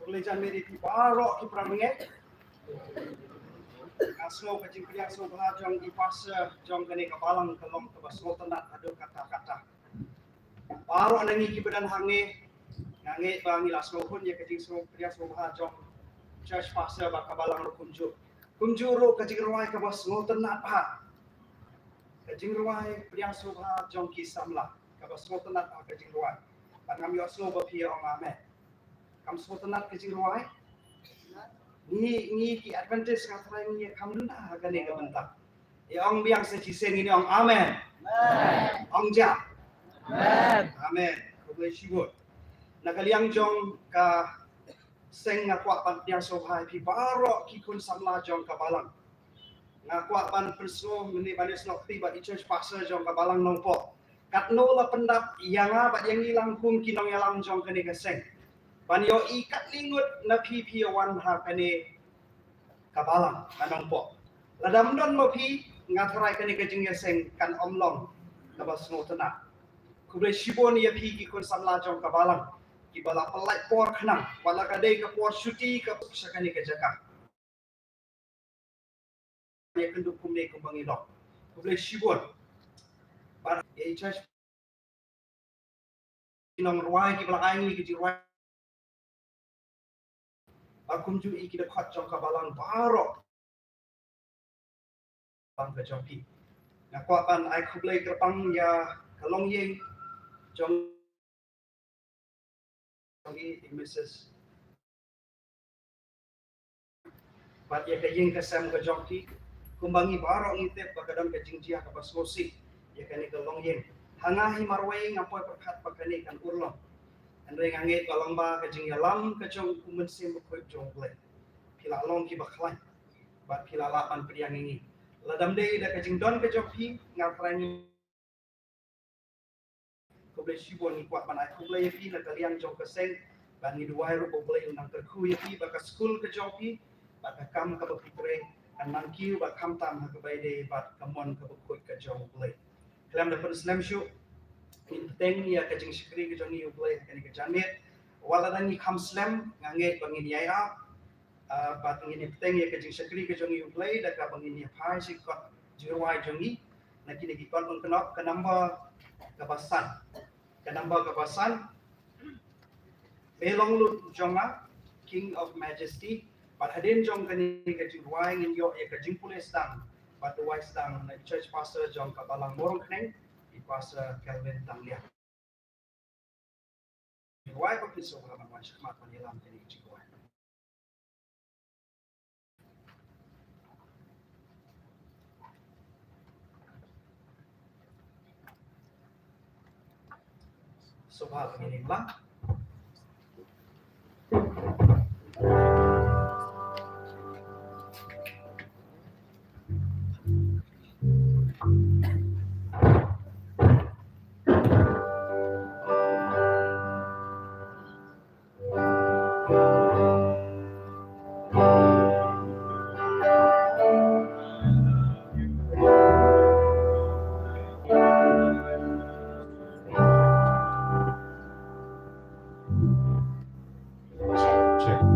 Boleh jangan meri barok ki pramenge. Aslo kajing kriya so jong di fase jong kene kabalang kelong ke baslo tenat ado kata-kata. Barok nangi ki badan hange ngange bangi laslo pun ya kajing so kriya so jong church fase ba kabalang ro kunju. Kunju ro kajing ruai ke baslo tenat ha. Kajing ruai kriya so jong ki samla ke baslo tenat ha kajing ruai. Pan ngam yo aslo ba pia ong ame. Kam so tenat kajing ruai ni ki advantage ngatra ni kamduna agane ka bentak. Ya ong biang secisen ini ong amen. Amen. Ong ja. Amen. Amen. Ko boleh syukur. Nakaliang jong ka seng ngakwa pan biang sohai pi baro ki kun samla jong ka balang. Ngakwa pan perso meni banes nok ti ba di church pastor jong ka balang nongpo. Katno la pendap yang ba yang ilang kum kinong yalang jong kene ka seng. Ban yo ikat lingut na pipi wan ha kane kabalang anong po. Ladam don mo pi ngataray kane kajing yaseng kan omlong na basno tana. Kubre shibon ya pi ki kun samla jong kabalang. Ki bala palai por khanang wala kadai ka por shuti ka sakane ka jaka. Ya kendu kumne kumbangi dok. Kubre shibon. Bar ya church kinong ruai ki bala aingi ki ruai akum ju iki de khat jong kabalang barok bang ke jongpi na kwa pan ai khublai kerpang ya kalong yeng jong di Mrs. Bat ya ke yeng ke sam ke jongki kumbangi barok ngitep bakadam ke jingjia ke basmosi ya kani kalong yeng hangahi marwai ngapoi perkhat bakani kan urlong Andre nganget balang ba kajing yalam kajong kumen sim ko jong ble. Pila long ki baklan. Bat pila lapan priang ini. Ladam dei da kajing don kajong pi ngaprani. Ko ble shibon ni kwat manai ko ble pi na kaliang jong kaseng ban ni duai ro ble unang terku ya pi baka school kajong pi bat kam ka bapitre anang ki ba kam tam ha ka bai dei bat kamon ka bakoi kajong ble. Kalam da Islam shu Inteng ya kajing sikri kajong ni ublay kani kajanit wala nang ikam slam nganget bangin yaya bat ngini peteng ya kajing sikri kajong ni ublay da ka bangin ya pai sikot jirwai jongi na kini gikot un kenop ke number kabasan belong lut jonga king of majesty bat hadin jong kani kajing ruai ngin yo ya kajing pulis tang bat ruai tang na church pastor jong kabalang morong kneng Pastor Kelvin Tanglia. Why kau pisau kalau mana semat menyelam jadi cikgu. Sobat begini lah.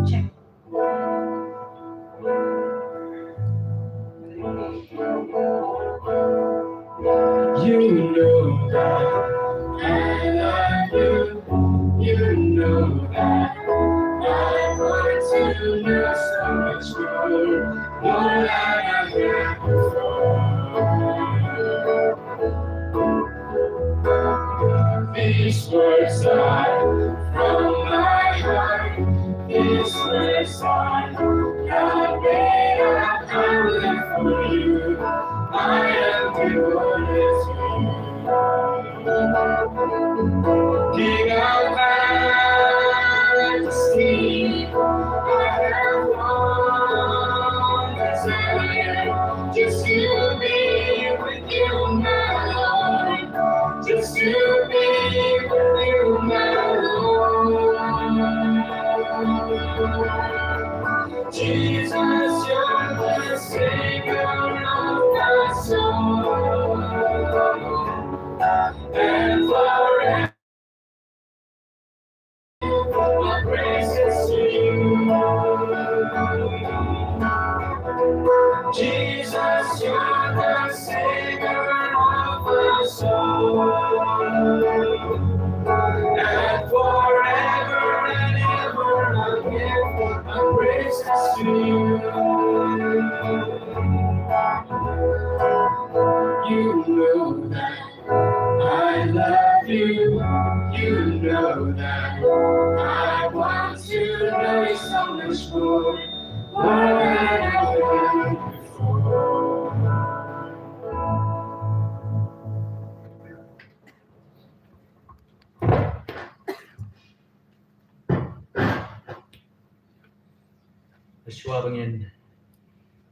Check. You know that I love you. You know that I want to know so much more than I have before. These words are from my heart. These words are God made up. I live for you. I am devoted to you. King of majesty, I have one desire, just to be with you, my Lord, just to be with you, my Lord. Jesus, you're the Savior of my soul, and forever my praises to you. Jesus, you're the Savior of my soul, and forever and ever I give my praises to you. You know that I love you. You know that I want to know you so much more than I have before. Yeshua bangin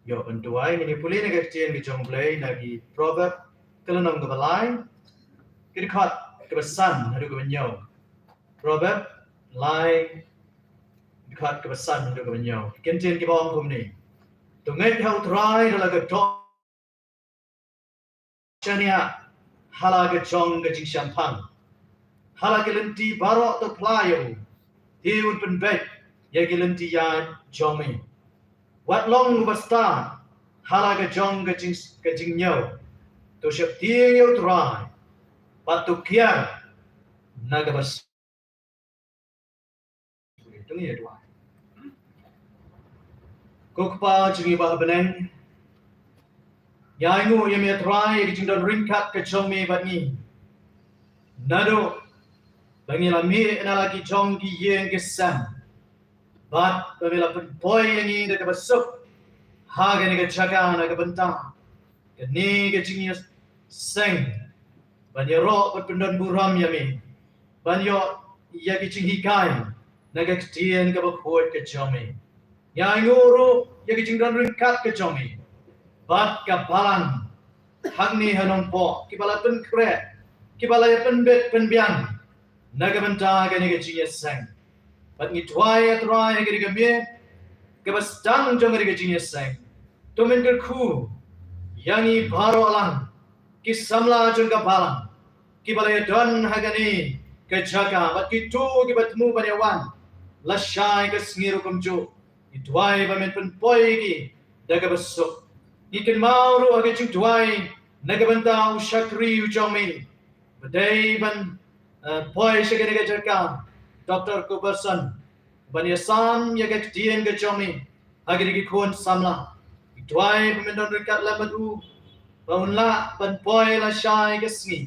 yo pentuai ni pulih nak kecil di jomblay lagi proverb kelenong kebalai kirikat kebesan hadu kebenyau proverb lai kirikat kebesan hadu kebenyau kencin kibawang kumni tungai kau try dalam ketok chania hala ke jong ke jing champang hala ke lenti barok tu playo hiun penbet ya ke lenti ya jomi wat long basta hala ke jong ke jing nyau tu siap tiang yo try patu kian naga bas itu ni dua kokpa jingi bah beneng yangu yemi try ke jing don ringkat ke jong me bat ni nado bangi la mi na lagi jong ki yeng ke sam bat pamela pen boy yang ni de basuk ha ke ni ke jaga na ke bentang ke ni ke jing seng banyo ro pendon buram yami banyo ya ki jing hikai na ke tien ke bapot ke jomi ya nguru ya ki jing don ringkat ke jomi bat ka balang hang ni hanong po ki bala pen kre ki bala ya pen bet pen biang na ke bentang ke ni ke jing seng bat ni twai atrai ke ke me ke bastang jong ke jing seng to men ke khu yangi baro alang ki samla jong ka balang ki balai don hagani ke jaga bat ki tu ki batmu banyawan lashai ke sngir kumju ki twai ba men pen poi ki daga besuk ki ken mauru age jing twai naga banta ushakri ujomi badai ban poi shagere ke jaga Dr. Kuberson bani sam ya ke tien ke jomi agri ki kon samla ki twai pemendon rekat lamadu baunla ban poi la shai ke sngi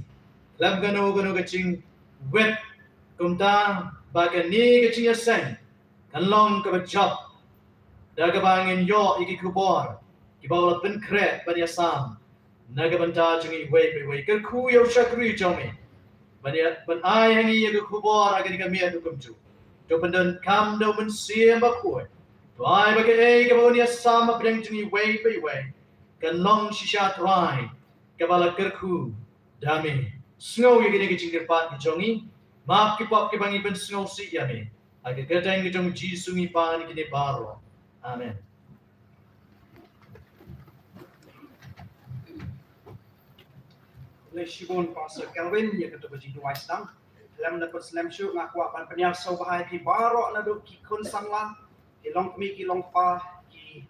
lam gano ke jing wet kumta baga ni ke cinya sen kan long ke bejap daga bangin yo iki kubor ki bawla pen kre bania sam naga banta jungi wei ke ku yo shakri jomi bania ban ai hangi ye kubor aga ni kamia tu kumju to pendan kam do men sia ba kuai to ai baga e ke bawnia sam breng jungi wei kan long shisha trai ke bala kerku dami snow ye ke jingir pat ki jongi maaf ki pop ki bangi ben snow si yami aga gadang ki jong ji sungi pan ki ne baro amen. Le shibon pastor Kelvin ye kata baji dua stang lam na per slam shoot ngaku apan penyal so bahai ki baro na do ki kun sangla ki long mi ki long pa ki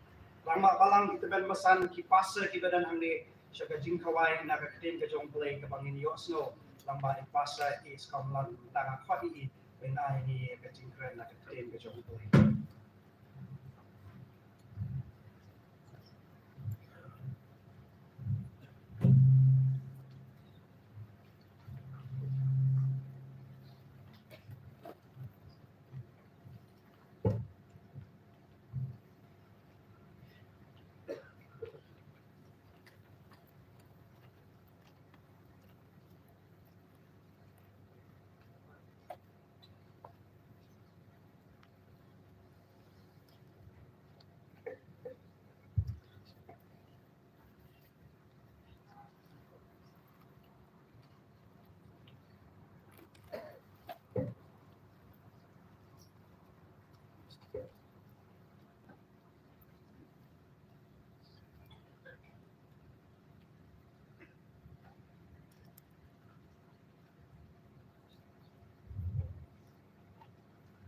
lama balang kita ben masan ki pastor ki badan hamne syaka jing kawai na ka keden ka jong play ka bangin yo snow lamba i pastor is kam lan tanga khadi ben ai ni ka jing kren na ka keden ka jong play.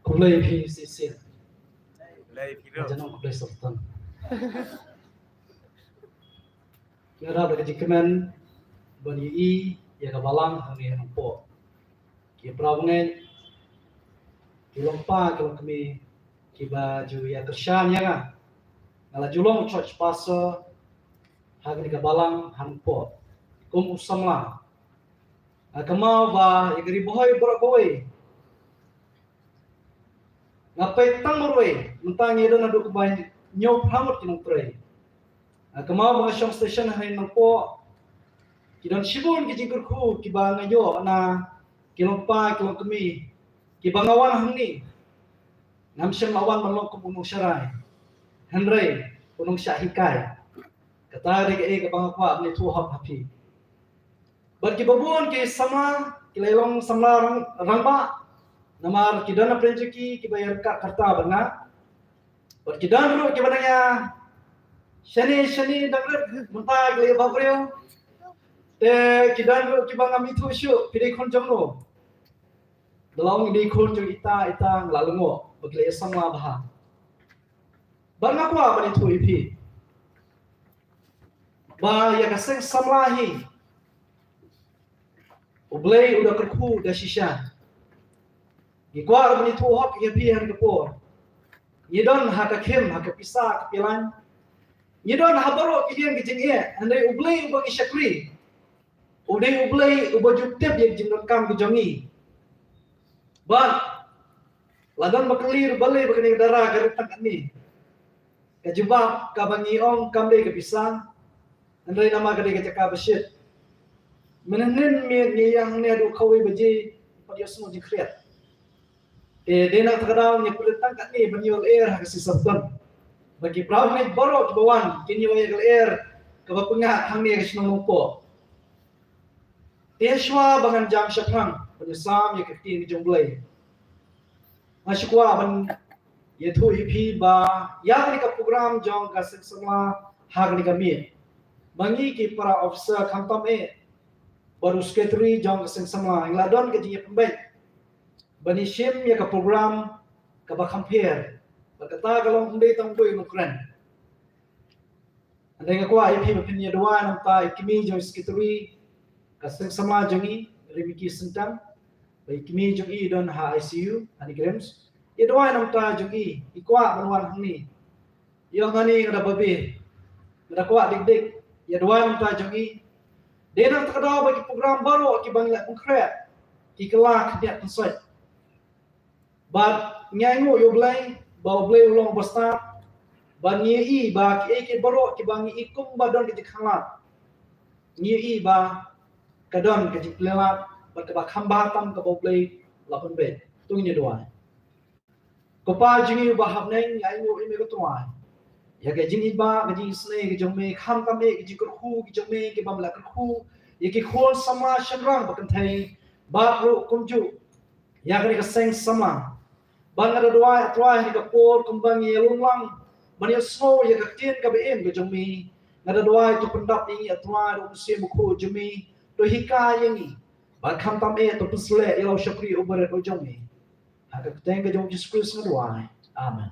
Kulai pi sisi, Lai piro. jangan kulai sultan. Nara bagi jikaman bani i ya kabalang hangi hampo. Ki prawongen ki lompa kalau kami ki baju ya kersan ya kan. Ngala julong church pastor hangi kabalang hampo. Kum usamla. Akamau ba igri bohoi borakoi. Ngapai tang morwe mentang yedo na duk bai nyop hamut kinong tray kemau ba shong station hai nang po kidon shibun ki jingkur khu ki ba ngayo na kilong pa kilong kemi ki bangawan hamni ngam shem awan malong ko punong syarai henry punong syahikai kata de ke bangakwa ni tu hap hapi bar ki babun ki sama ki lelong samla rangba namar kidana prenjeki ki bayar ka karta banga bar kidan ro ki badanya shani dangret munta gle babreo te kidan ro ki banga mithu shu pide khon jongro dalong di khon jong ita nglalungo bagle samla baha banga kwa bani thu ipi ba ya kaseng samlahi ublei udah kerku da shisha Gikuar bani tu hok ye pihan kepor. Yedon haka kem haka pisa kepilan. Yedon habaro kidian kijing ye andai ublei ubagi syakri. Udai ublei ubaju tep ye jindon kam kijongi. Ban ladon bakelir balai bakani dara garetak ni. Kajubab kabangi ong kamdei kepisa. Andai nama kadai kecaka besyit. Menenin mi yang ni adu kawai baji pada semua jikriat. Dena terkadang ni kulit tangkat ni banyol air hak sisabdan. Bagi perahu ni baru ke bawah kini wayang air ke bapengah hang ni ke senang lupa. Tiaswa bangan jam syafang penyesam ya ketin ke jomblai. Masyukwa ban yaitu EP ba yang ni ke program jong kasih semua hak ni kami. Bangi ki para officer kantam baru sekretari jong kasih semua ingladon ke jinya pembaik. Bani shim ya ka program ka ba compare berkata kalau ndai tang boy nukran andai ka kwa IP pinya dua nampa ikimi jong sekretari ka sama jongi remiki sentang ba ikimi jong i don ha ICU ani grams ya dua nampa jongi ikwa banwan hangni yo ngani ngada babe ngada kwa dik ya dua nampa jongi dena takada bagi program baru ki bangla konkret ki kelak dia konsoi But nyango yo blay, ba blay ulong basta, ba ngi ba ki baro ki ba ngi kum ba don ki khanglat. Ngi ba kadon ki plelat, ba ka ba khamba tam ka ba blay la pun be. Tu ni doa. Ko pa jingi ba hab neng nyango ime ko tuai. Ya ke jingi ba ke jingi sne ke jong me kham tam me ke ji ko khu ke jong me ke bam la ko khu. Ya ke khol sama shamrang ba kan thai ba ro kum ju. Ya ke seng sama. Ban ada doa ni ka por kumbang ye lunglang ban ya snow ya ka tien ka beem ke jumi ngada doa tu pendap ni atwa ro se mukho jumi to hika yengi ban kham tam e to pusle ya lo shapri over ro jumi ha ka teng ke jom Jesus Christ doa amen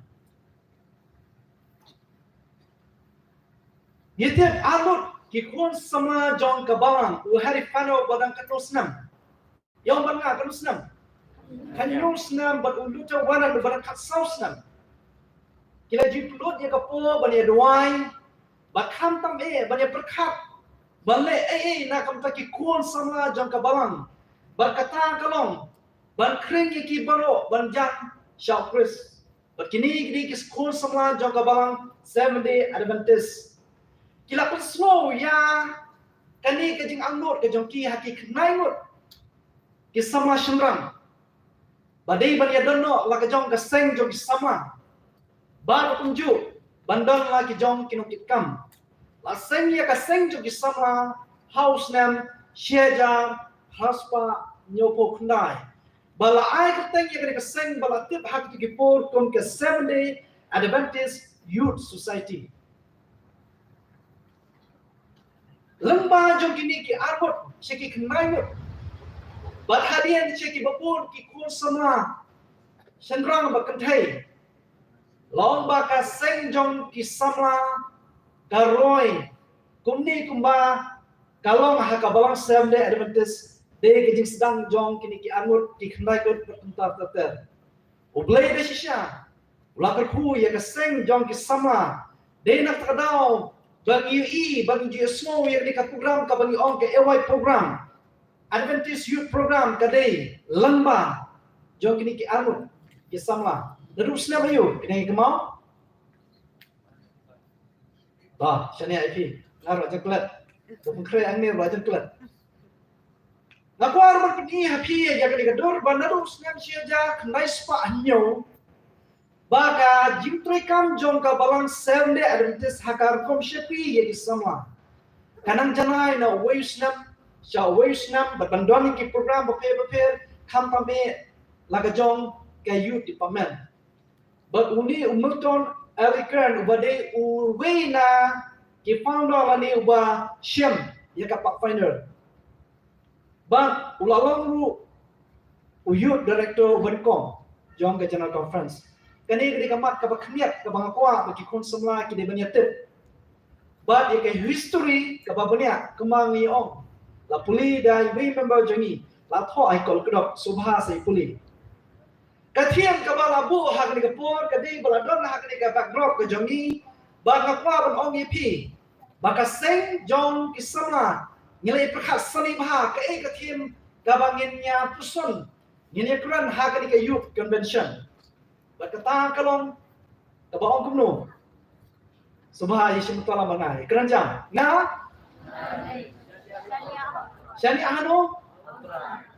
yete alut ki kon sama jong ka bang u hari fano badang ka tosnam yong ban nga ka tosnam Kanyong senam bat uluta wana barat kat sau senam. Kila jiplut ya kapo bani doai bat kham tam bani perkat balle na kam taki kuon sama jang kabalang bat kata kalong ban kring ki baro ban jan shau Chris bat kini ki kuon sama jang kabalang 7-day Adventist. Kila pun slow ya kani ke jing angot ke jong ki haki knai ngot ki sama shimram. Badai ban ya dono la ka jong ka seng jong sama. Bar kunju bandon la ki jong kinok kam. La seng ya ka seng jong sama house nam sheja haspa nyopo kundai. Bala ai ka teng ya ka seng bala tip hak ki por kon ke 7-day Adventist Youth Society. Lamba jong kini ki arbot shiki knai Bat hadian ceki bapun ki kun sama senrang bakan thai long baka seng jong ki sama karoi kumni kumba kalong haka balang 7-day Adventist de ke jing sedang jong kini ki angut ki khnai kot pertentar ter ublai de shisha ula kerku ya ke seng jong ki sama de nak takadau bagi bagi ji small ya di ka program ka bagi on ke AY program Adventist Youth Program kadai lamba jong kini ki anut ki samla dadu sna bayu kini ki mau ta shani IP ngaro coklat to kre angni ba coklat nakwar mar kini happy ya kini ka dor bandadu sna sia khnai spa anyo baka jimtroi kam jong ka balang 7-day Adventist hakar kom shepi ya ki samla kanang janai na waysnam Shall Waysnam but bandoni ki program prepare kam pame laga jong ke youth department. But uni umulton alikan ubade uwena ki founder lani uba shem ya ka pathfinder. But ulalong ru youth director Vankom jong ke general conference. Kani di kamat ka bakniat ka bangakwa ki kon semla ki de banyatip. But ya ke history ka babanya kemangi ong la puli dai we member jangi la tho ai kol kodok subha sai puli kathiam ka bala bu hak ni ka por ka ding bala don hak ni ka backdrop ka jangi ba ka kwa ban ong ep ba ka seng jong ki sama ngilai prakhat sani bha ka kathiam ka bangin nya puson ngine kuran hak ni ka youth convention ba ka ta kalong ka ba ong kumno subha yishim tala manai keranjang na Shani ano?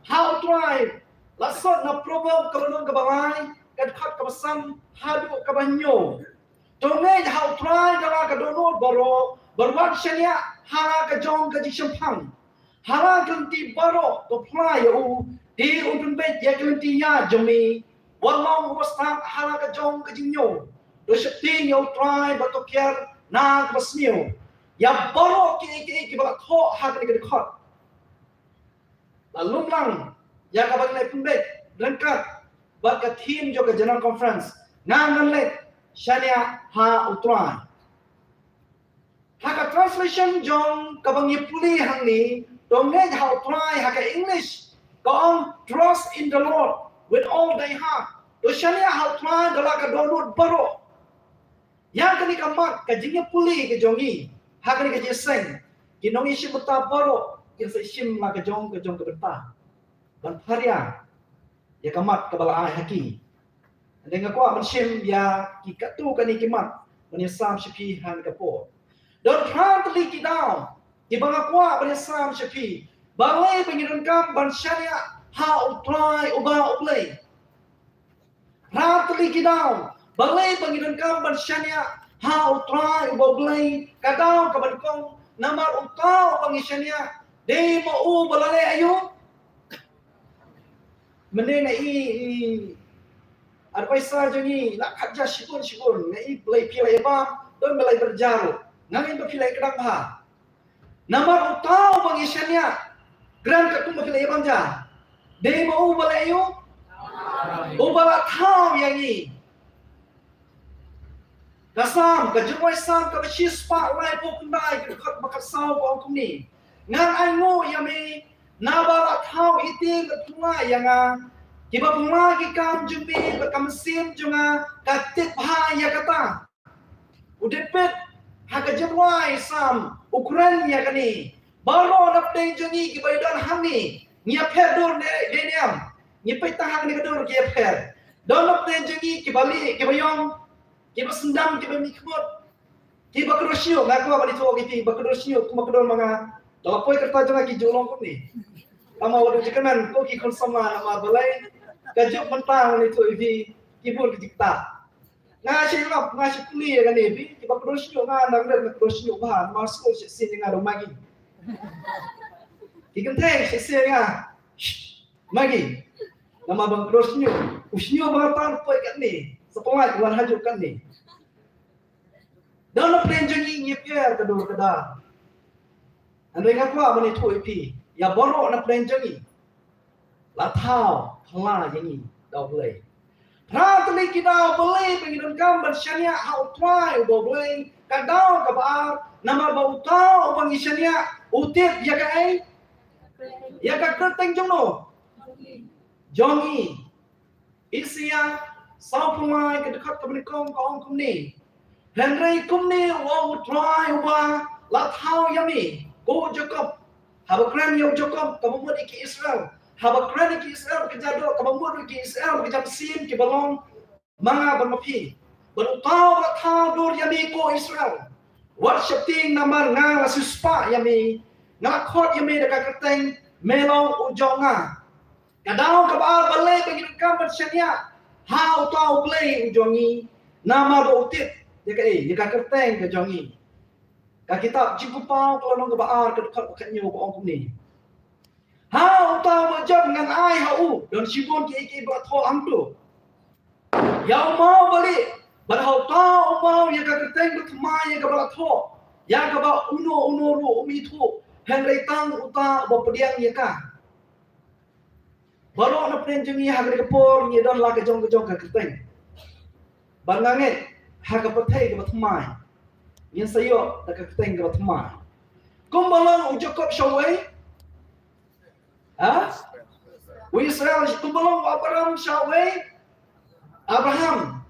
How try? Lasot na problem kabanong kabalay, kadkat kabasam, hadu kabanyo. Tongay how try dala kadonod baro, barwag shania, hara ka jong ka jishampang. Hara kanti baro, to fly u, di untun bet ya kanti ya jomi. Walong wastam hara ka jong ka jinyo. Do shakti yo try bato kier na kabasniyo. Ya baro ki balak ho hak ni kadkot. Lalu lang ya kabag na ipunbet rangkat baka team jo ka general conference nangan let shania ha utrai haka translation jong kabang yipuli hangni dongeng ha utrai haka English go on trust in the Lord with all thy heart do shania ha utrai dala ka donut baro yang kani kamak ka jingya puli ke jongi haka ni ka jeseng kinongi shimuta baro yang seshim la kejong kebenta ban paria ya kamat kebala ai haki Dengan kuat mencim ya kita tu kan ikimat menyesam sepi han kapo. Dan hardly kita di bangga kuat menyesam sepi. Balai pengirunkan bansyanya ha utrai ubah ublay. Hardly kita balai pengirunkan bansyanya ha utrai ubah ublay. Kadang kabadkong namar utau pengisyanya de mau balai ayu. Menena advisor jeni nak kerja syukun ngai play pilai apa don belai berjaru ngai pilai kedang ha namar utau pengisyanya gran katung pilai apa ja de mau balai ayu ubala tau yang ni kasam kajumai sam ka bishis pa lai po kundai kat bakat sau ko kum ni ngan ai ngo yami nabala tau iting ketua yang kiba puma ki kam jumbi bekam sim junga katit ha ya kata udepet ha kajumai sam ukuran ya kani baro nap dei jungi kiba idan hami nya pedor de niam nya petah ni kedor ki ped don nap dei jungi kibali kibayong kiba sendam kiba mikmot kiba krosio ngaku apa dito ki kiba krosio kuma kedor manga lapoi kerta junga ki jolong kum ni kama wadu jikanan ko ki konsama nama balai kajuk mentang ni tu ibi kibur kejikta ngasih lap ngasih kuli kan ibi kiba krosio nga nang red krosio bahan masuk sin nga do magi ikan teh sin nga magi nama bang krosio usnyo bahatan poi kat ni sepoi keluar hajuk kan ni dalam penjengi nyepier kedor kedah andai ngapa mani tu ipi ya borok na penjengi la thao thla yang ni dau boleh Pratali kita boleh pengidun kam bersyania hau tuai bo boleh kadau ka ba nama ba utau bang isyania utit ya ka ai ya ka kerteng jongno jongi isia sau pumai ke dekat ke menikong kong kum ni Henry kum ni wa utrai wa la thao yami go Jacob habakran yo Jacob kabumut iki Israel habakran iki Israel kejado kabumut iki Israel kejam sin ki balong manga bermapi berutau la thao dor yami ko Israel wat shapting namar nga la suspa yami nga khot yami dekat kerteng melong ujonga kadau kabal balai bagi rekam bersyania how tau play ujongi nama do utit dekat kerteng ke jongi ka kitab cikupau kalau nong kebaar ke dekat bakatnya ko ong ni how tau berjam dengan ai hau don sibon ki buat tho amtu yau mau balik bar hau tau mau ya ka kerteng bertemai ya ka bala tho ya ka ba uno ru umi thu henry tang uta bo pediang ya ka baru na penjengi hagre kapor ni don la ke jong ka kerteng banganget ha ka pathai ka bathmai yin sayo ta ka kerteng ka bathmai kumbalang ujokop shawai ha we Israel kumbalang Abraham shawai Abraham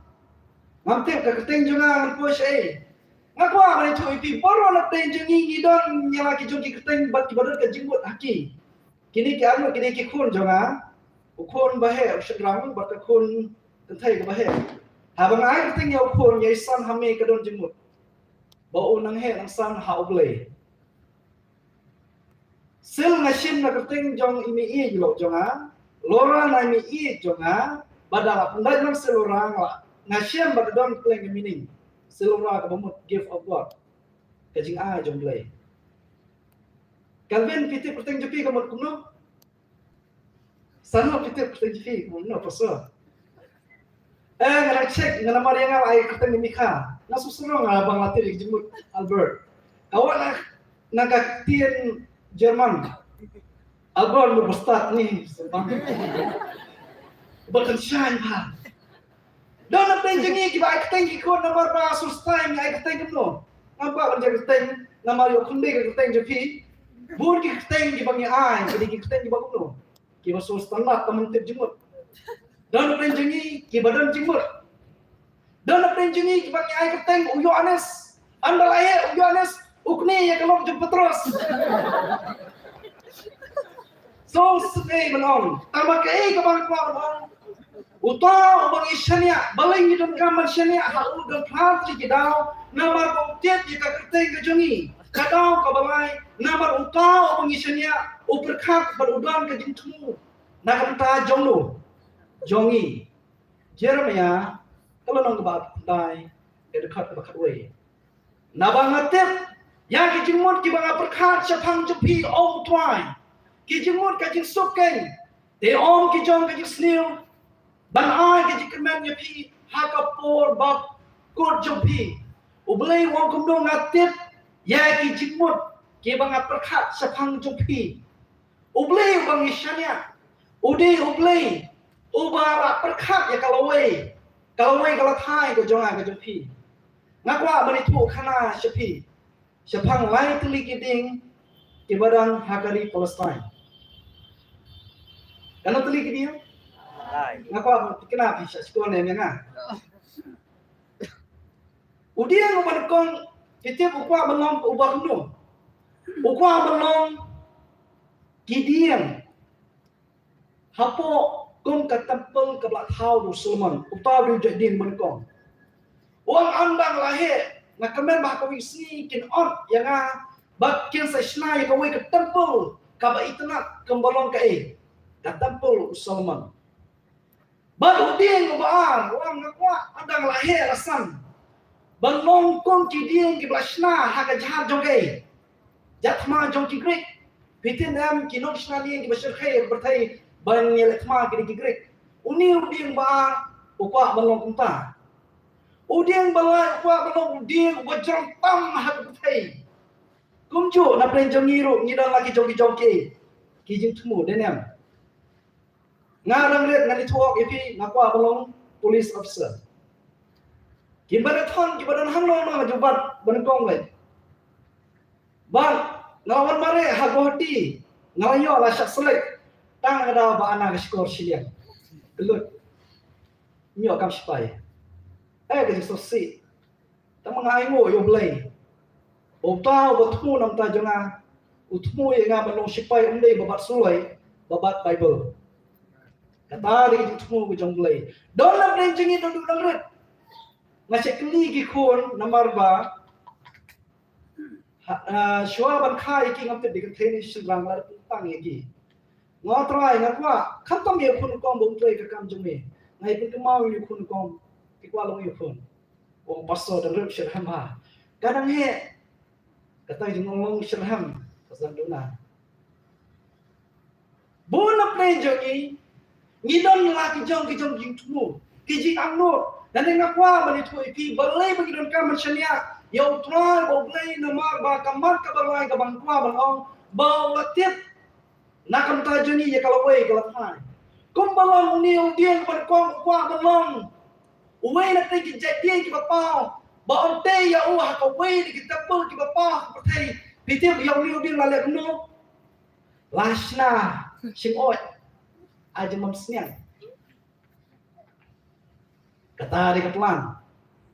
ngamte ka kerteng jonga po syai ngakwa mari tu ipi baru na penjengi ni don nyala ki jong ki kerteng bat ki badar ka jinggut haki kini ki anu kini ki khun jonga ukun bahe segrang berkekun kentai ke bahe habang ai ting ya ukun ya san hame ke don jemut bau nang he nang san ha oble sil ngasin na keting jong imi i lo jonga lora na imi i jonga badala pandai nang silorang la ngasim bad don pleng meaning silora ke bamut gift of God ke jing ai jong play Calvin piti perteng jepi ke mot kuno Sana kita pertanyaan, mana pasal? Ngarang cek, ngarang mari yang ai kerteng ni Mika. Nasu serong abang latih di jemut Albert. Awak nak tien Jerman. Albert lu berstart ni. Bahkan syain pa. Dan apa yang jengi kita ai kerteng ikut nomor ba sustain ai kerteng tu. Nampak banyak kerteng nama yo kunde kerteng jepi. Bur ki kerteng di bangi ai, jadi ki kerteng di bagu tu. Kiba so standar teman tip jemut dan penjengi kiba dan jemut dan penjengi kiba nyai keteng uyo anes andal aye uyo anes ukni ya kalau jemput terus so sedih menon tambah ke kabang kwa menon Utau bang isyania baling ni don kaman syania hau don plant li kidau namar bang tiap jika kerteng ke jongi kadau ka balai namar utau bang isyania uperkat berudan ke jingtu nak ta jonglu jongi Jeremia kalau nang ba dai ke dekat ke bakat we nabang atep yang ki jingmot ki bang perkat syapang jepi om twai ki jingmot ka jing sokeng te om ki jong ka jing sniu ban ai ke jikmen ya pi hakapor bak kod jompi ublei wong kumdong ngatip ya ki jikmut ke bang perkhat sapang jompi ublei bang isyania udi ublei ubara perkhat ya kalau thai ko jonga ke jompi ngakwa bani tu khana shapi sapang lai tuli kiding ke badang hakari Palestine kana tuli kiding ngapa kenapa bisa sekolah ni nga udian uban kong kita ukwa belong ubah no ukwa belong kidian hapo kong katempel ke belak thau du Sulman utau du jadin ban kong uang andang lahir na kemen bah kawi si kin on yang bak kin sa snai ka we katempel ka ba itna kembalong ka katempel Sulman baru dia ngobaan orang ngakwa andang lahir asam balong kong kiding ki blasna haga jahat joge jatma jong ki grek pitin am ki nok snali ki basir khair bertai ban yeletma ki grek uni uding ba ukwa balong kunta uding balai ukwa balong uding wajrang tam haga bertai kumju na plen jong ngiru ngidang lagi jong ki jing tumu denem ngarang lihat ngani tuak ipi ngakwa balong police officer kibaran hanglo na jubat benengkong le bang ngawan mare hagohti ngalayo la syak selek tang ada ba ana ke skor silian gelut nyo kam spai ke sosi tamang aingo yo blai ota botmu nam ta jonga utmu ye nga balong spai umdei babat sulai babat bible kata di tumu ku jonglei don na blenjingi don dudang ret ngase kli ki khon namar ba shwa ban khai ki ngam te dik theni shrang la tang ye ki ngotrai ngakwa khatam ye khun kom bong trei ka kam jome ngai pun kemau ye khun kom ki kwa long ye khun ong paso dang ret shirham ha kadang he kata jingong shirham pasan duna bon na blenjingi ngidon laki jong jing tumu kijing amnur dan ngakwa bani tu ipi balai bagi don kam syania yau trai bo blai namar ba kamat ka balai ka bangkwa balong ba latit nakam ta joni ya kalau wei kalau thai kum balong ni udian ban kong kwa balong uwei na te ki jadien ki bapau ba on te ya u ha ka wei ki tapul ki bapau ka thai pitim yau ni udian la le no lashna sing oi aja mamsnian kata di keplan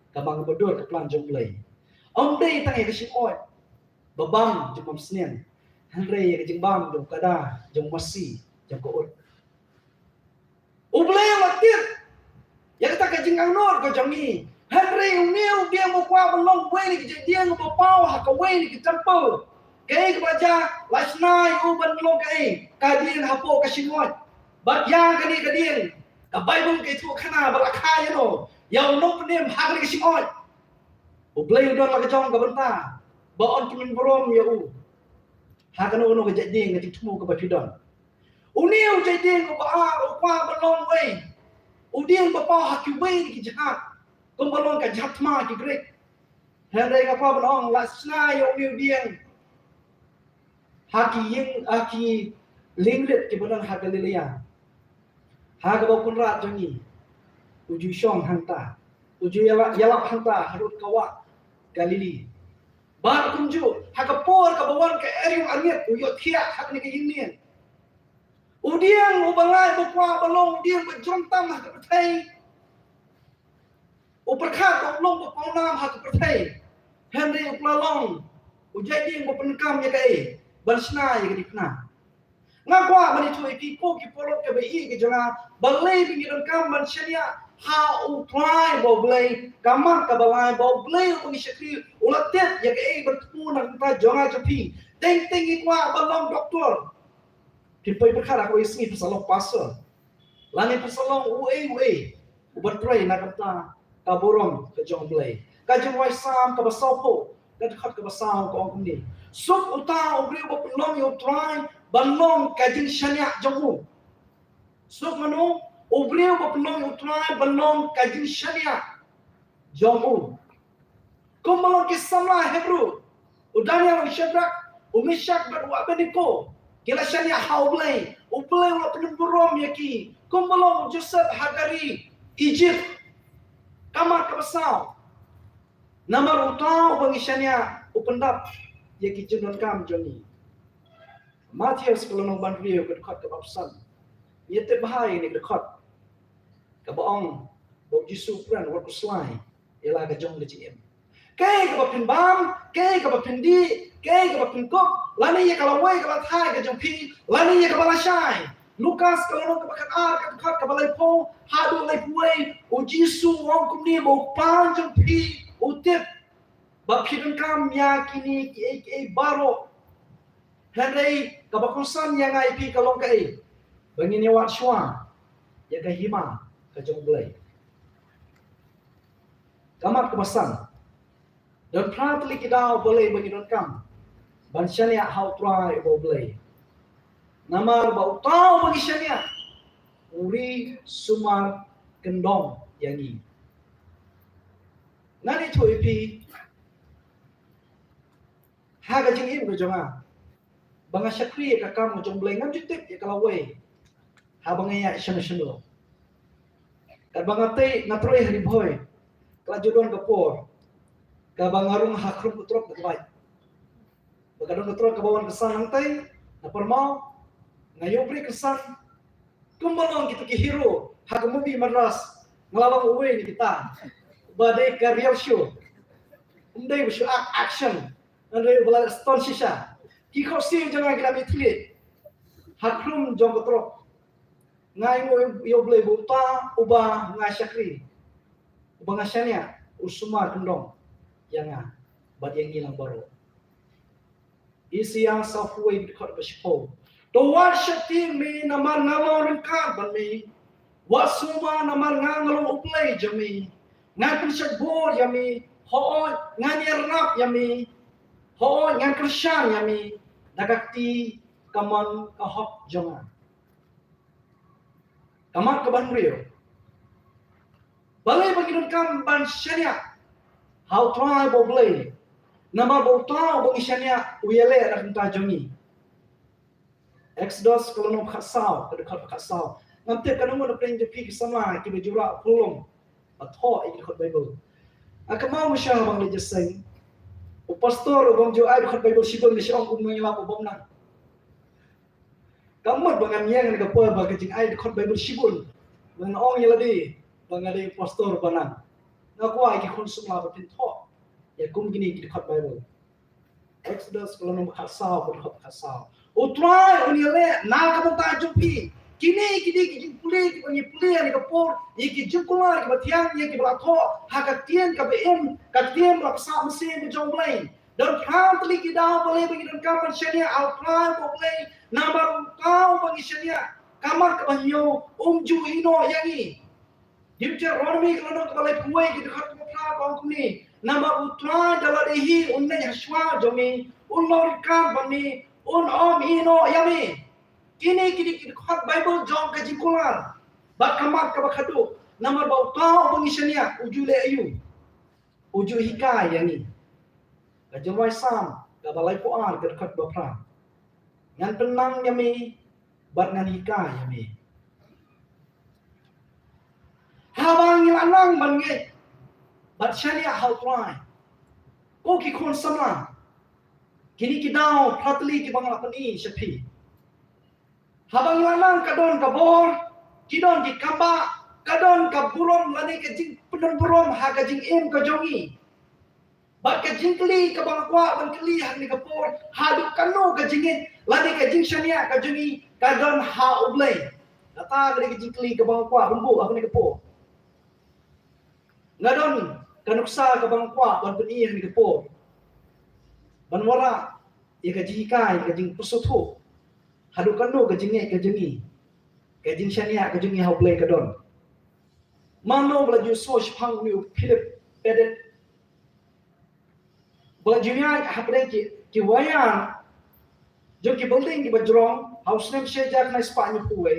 kabang bodur keplan jomblei om dei tang e kishim oi babam jom mamsnian hanre ke jingbam jom kada jom masi jom koot ublei latit ya kata ke jingang nor ko jomi hanre uniu dia mo kwa belong we ni ke dia ngo pau ha ka we ni ke temple ke baja lasnai u ban long ke kadien hapo ka shimoi bat yang kani kadien ka bible ke tu khana bala kha no yau no pnem hagri ke shimoi u blei don la ka jong ka banta ba on kimin brom ya u ha kanu no ka jadi ngati tumu ka bapidon uniu jadi ko ba u kwa balong we u dien ba pa ha ki we ki jahat kum balong ka jatma ki grek hendai ka pa balong la sna yo uniu dien haki ying aki lingret ki balong ha galilea haga bokun rat jongi uju shong hanta uju yalap hanta harut kawa galili bar kunju haga por ka bawan ka eriu angit uyo thia hak ni ke yin udiang ubalai bokwa balong udiang bejong tam hak perthai uperkhat long bokong nam hak perthai henry uplalong ujai ding bopenkam ya kai balsna ya di kana ngakwa mani tu ki ko ki polo ke be i ke janga balai bingiran kam man shania ha u try bo blai kamar ka balai bo blai ko ni shakri ulatet ya ke bertemu nak ta jonga japi teng ikwa balong doktor ki pai berkhara ko isi pasalong pasal lani pasalong ue ubat try nak kata kaborong ke jong blai ka jong wai sam ka basopo ka khat ka basau ko ni sup uta ubri bo pelong yo try balong ka jing shania jongu sup manu ubri bo pelong yo try balong ka jing shania jongu kumbalong ke sama hebru udania wa shadrak umishak bar wa beniko kila shania haublay ublay wa penumburom yaki kumbalong Joseph Hagari Egypt kamar kabasau namar utau bagi shania upendap yaki jenon kam joni Matius kalau nong bandrio ke dekat ke babsan yete bahai ni dekat ke baong bog Jisu pran wa kuslai ela ke jong le jim ke bapin bam ke bapin di ke bapin kop lani ye kalau wai kalau thai ke jong pi lani ye kalau shai Lukas kalau nong ke bakat ar ke dekat ke balai po hadu lai puai o Jisu wong kum ni bo pan jong pi utip bapin kam yakini ke baro Henry kabakusan yang IP kalong kai bangin yawat shwa ya ka hima ka jong blai kamat kebasan dan pratli kidau boleh bangin kam ban shania how try bo blai namar bau tau bagi shania uri sumar kendong yangi nani tu IP haga jing im ko jonga banga syakri ka kam jong blai ngam jutik ya kalau we ha banga ya shano ka banga te na troy hari boy ka judon ka por ka banga rung hakrum utrop ka bai bagadon utrop ka bawan kesan nang tai na permau ngayo bri kesan kumbalong kita ki hero ha movie madras ngelawang uwe ni kita badai ka real show undai show action andai bala stone shisha ki khosi jangan kita mitli hakrum jong kotro ngai mo yo blai buta uba ngai syakri uba ngasanya usumar kendong yanga bad yang hilang baru isi yang software dekat bespo to what shakti me namar ngalor ka ban me what suma namar ngalo uplay jami ngai prisyak bor yami ho ngai rap yami ho ngai krishan yami nakakti kaman kahok jonga kaman kaban rio balai bagi kam ban syania how try bo blay nama bo tau bagi syania uyele rak ta jongi Exodus kalau nom khasau dekat khasau nanti kan mo na preng je pi sama ki bejura pulong atho ik dekat bible akamau musya bang le jeseng o pastor bang jo ai dekat bible sibon ni siong kum ngila po bom na kamot bang nyang ni ka po ba kajing ai dekat bible sibon bang ong yela di bang ada pastor banan na ko ai ki konsum la batin tho ya kum gini ki dekat bible Exodus kalau nom khasau dekat khasau o try on yele na ka ta jupi kini kijing puli ki puli ani ka por iki jukula ki batiang ye ki blatho haka tien ka beem ka tien la sa mesin jong blai dan proudly ki da boleh bagi dan kapan syania outline boleh nambar kau bagi syania kamar ka banyo ju hino yangi Deuteronomy kalau nak balai kuai ki dekat kopla kau ni nambar utla dala dehi unne hashwa jomi unlor ka bani un om hino yami kini khot Bible jong ka jikular ba kamat ka bakhadu namar bau tau bangisania ujule ayu uju hika yani ka jomai sam ka balai puan ka dekat bapra ngan tenang yami bat ngan hika yami habang ilanang bange bat syania how try ko ki khon sama kini kidau pratli ki bangla pani shapi habang lanang kadon kabor kidon di kamba kadon kaburom lani kajing penon burom ha kajing em kajongi ba kajing kli kabang kwa ban kli ha ni kapor hadu kanu kajingin lani kajing shania kajongi kadon ha ublay. Kata gede jingkli ke bang kwa bumbu aku ni kepo. Ngadon kanuksa ke bang kwa ban peni ni kepo. Ban wara ia ka jikai ka jing pusutu. Hadu kanu ka jingi ka jingi. Ka jing shania ka jingi ha ublay kadon. Mano bela so shpang ni Philip pedet. Bela junya hapre ki wayan जो कि बिल्डिंग की बजरों house name शेजाक ना स्पानी पुए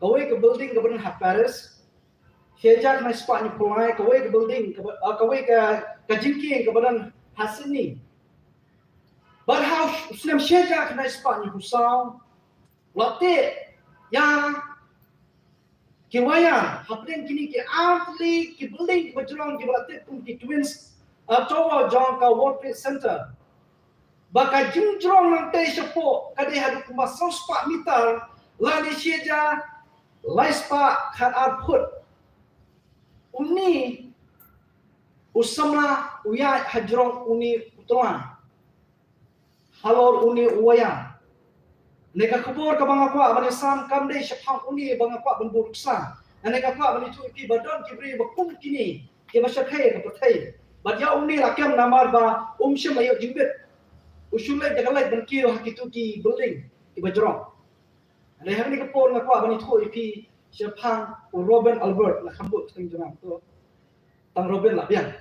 कवे के बिल्डिंग के बन हैपेरिस शेजाक ना स्पानी पुए कवे के बिल्डिंग कवे का जिंकी के बन हसनी but house नेम शेजाक ना स्पानी पुसाव लते या कि वाया हपरें किनी के आर्टली की बिल्डिंग के बजरों की लते तुम की ट्विंस टोवा जॉन का world trade centre Baka jumjrong ng tay siya po, kadi hadu kumasos pa mitar, lani siya dya, lais pa kan arput. Uni, usamla uya hajrong uni utuan. Halor uni uwaya. Neka kubur ka banga kwa, bani sam kamde siya pang uni banga kwa banburuk sa. Neka kwa bani tu ipi badon kibri bakum kini, kiba siya kaya kapatay. Badya uni lakyam namar ba, siya mayo jimbit. Usulai jagalai berkio hakitu ki building di bajrong. Ada hari ni kepon ngakwa bani tu ipi siapang Robin Albert nak kambut teng jenang tu. Tang Robin lah biang.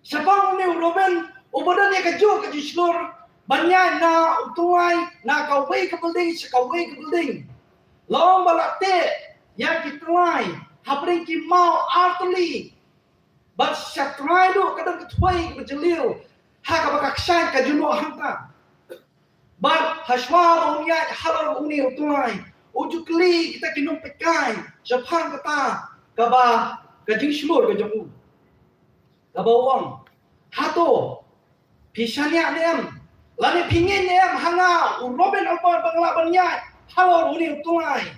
Siapang ni Robin ubadan ni kaju selur banyak na utuai na kawai ke building sekawai ke building. Long balate yang kitulai hapring ki mau artli. But syatrai do kadang ketuai berjelil. Haka bakaksan ka juno hangka. But hashwa unya halal uni utuai. Ujukli kita kinum pekai. Japan kata kaba kajing shmur ka jamu. Kaba wang. Hato pisanya nem. Lani pingin nem hanga Robin Albert bangla banya halal uni utuai.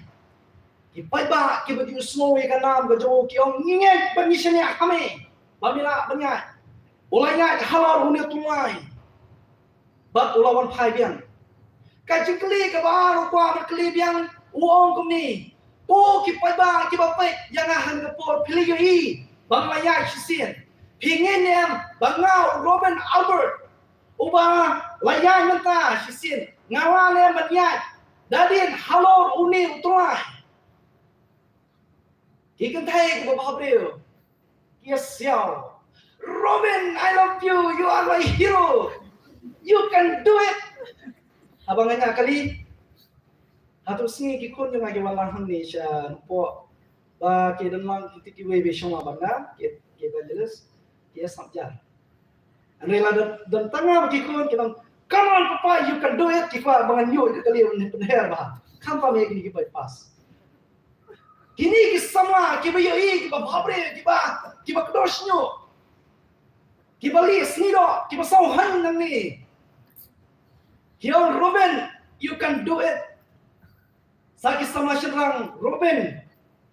Kipai ba kibaju snow ka nam ka jamu kiong ngingek penyisanya kami. Bamila banya. Ulanya halal huni tulai. Bat ulawan pai biang. Kajing keli ke baru kwa berkeli biang uang kami. Oh kipai ba kibapai yang ahan ke por pilih yoi. Bang layak sisien. Pingin yang bangau Robin Albert. Ubah layak mentah sisien. Ngawal yang banyak. Dadin halal huni tulai. Kikan thay ke bapak beliau. Kia sial. Robin, I love you. You are my hero. You can do it. Abangnya kali. Hatu singi kikun yung agi walang ni siya po. Ba kidan lang kitiki way besong abanga. Kita jelas. Kita samjar. Anela dan tengah kikun kita. Come on, Papa, you can do it. Kita abangan you kali yung penher ba. Kampa may kini kita pas. Kini kisama kiba yoi kiba babre kiba kedos nyo. Kiba lis ni do, kiba sauhan nang ni. Hiyo Robin, you can do it. Sa kisama syarang Robin,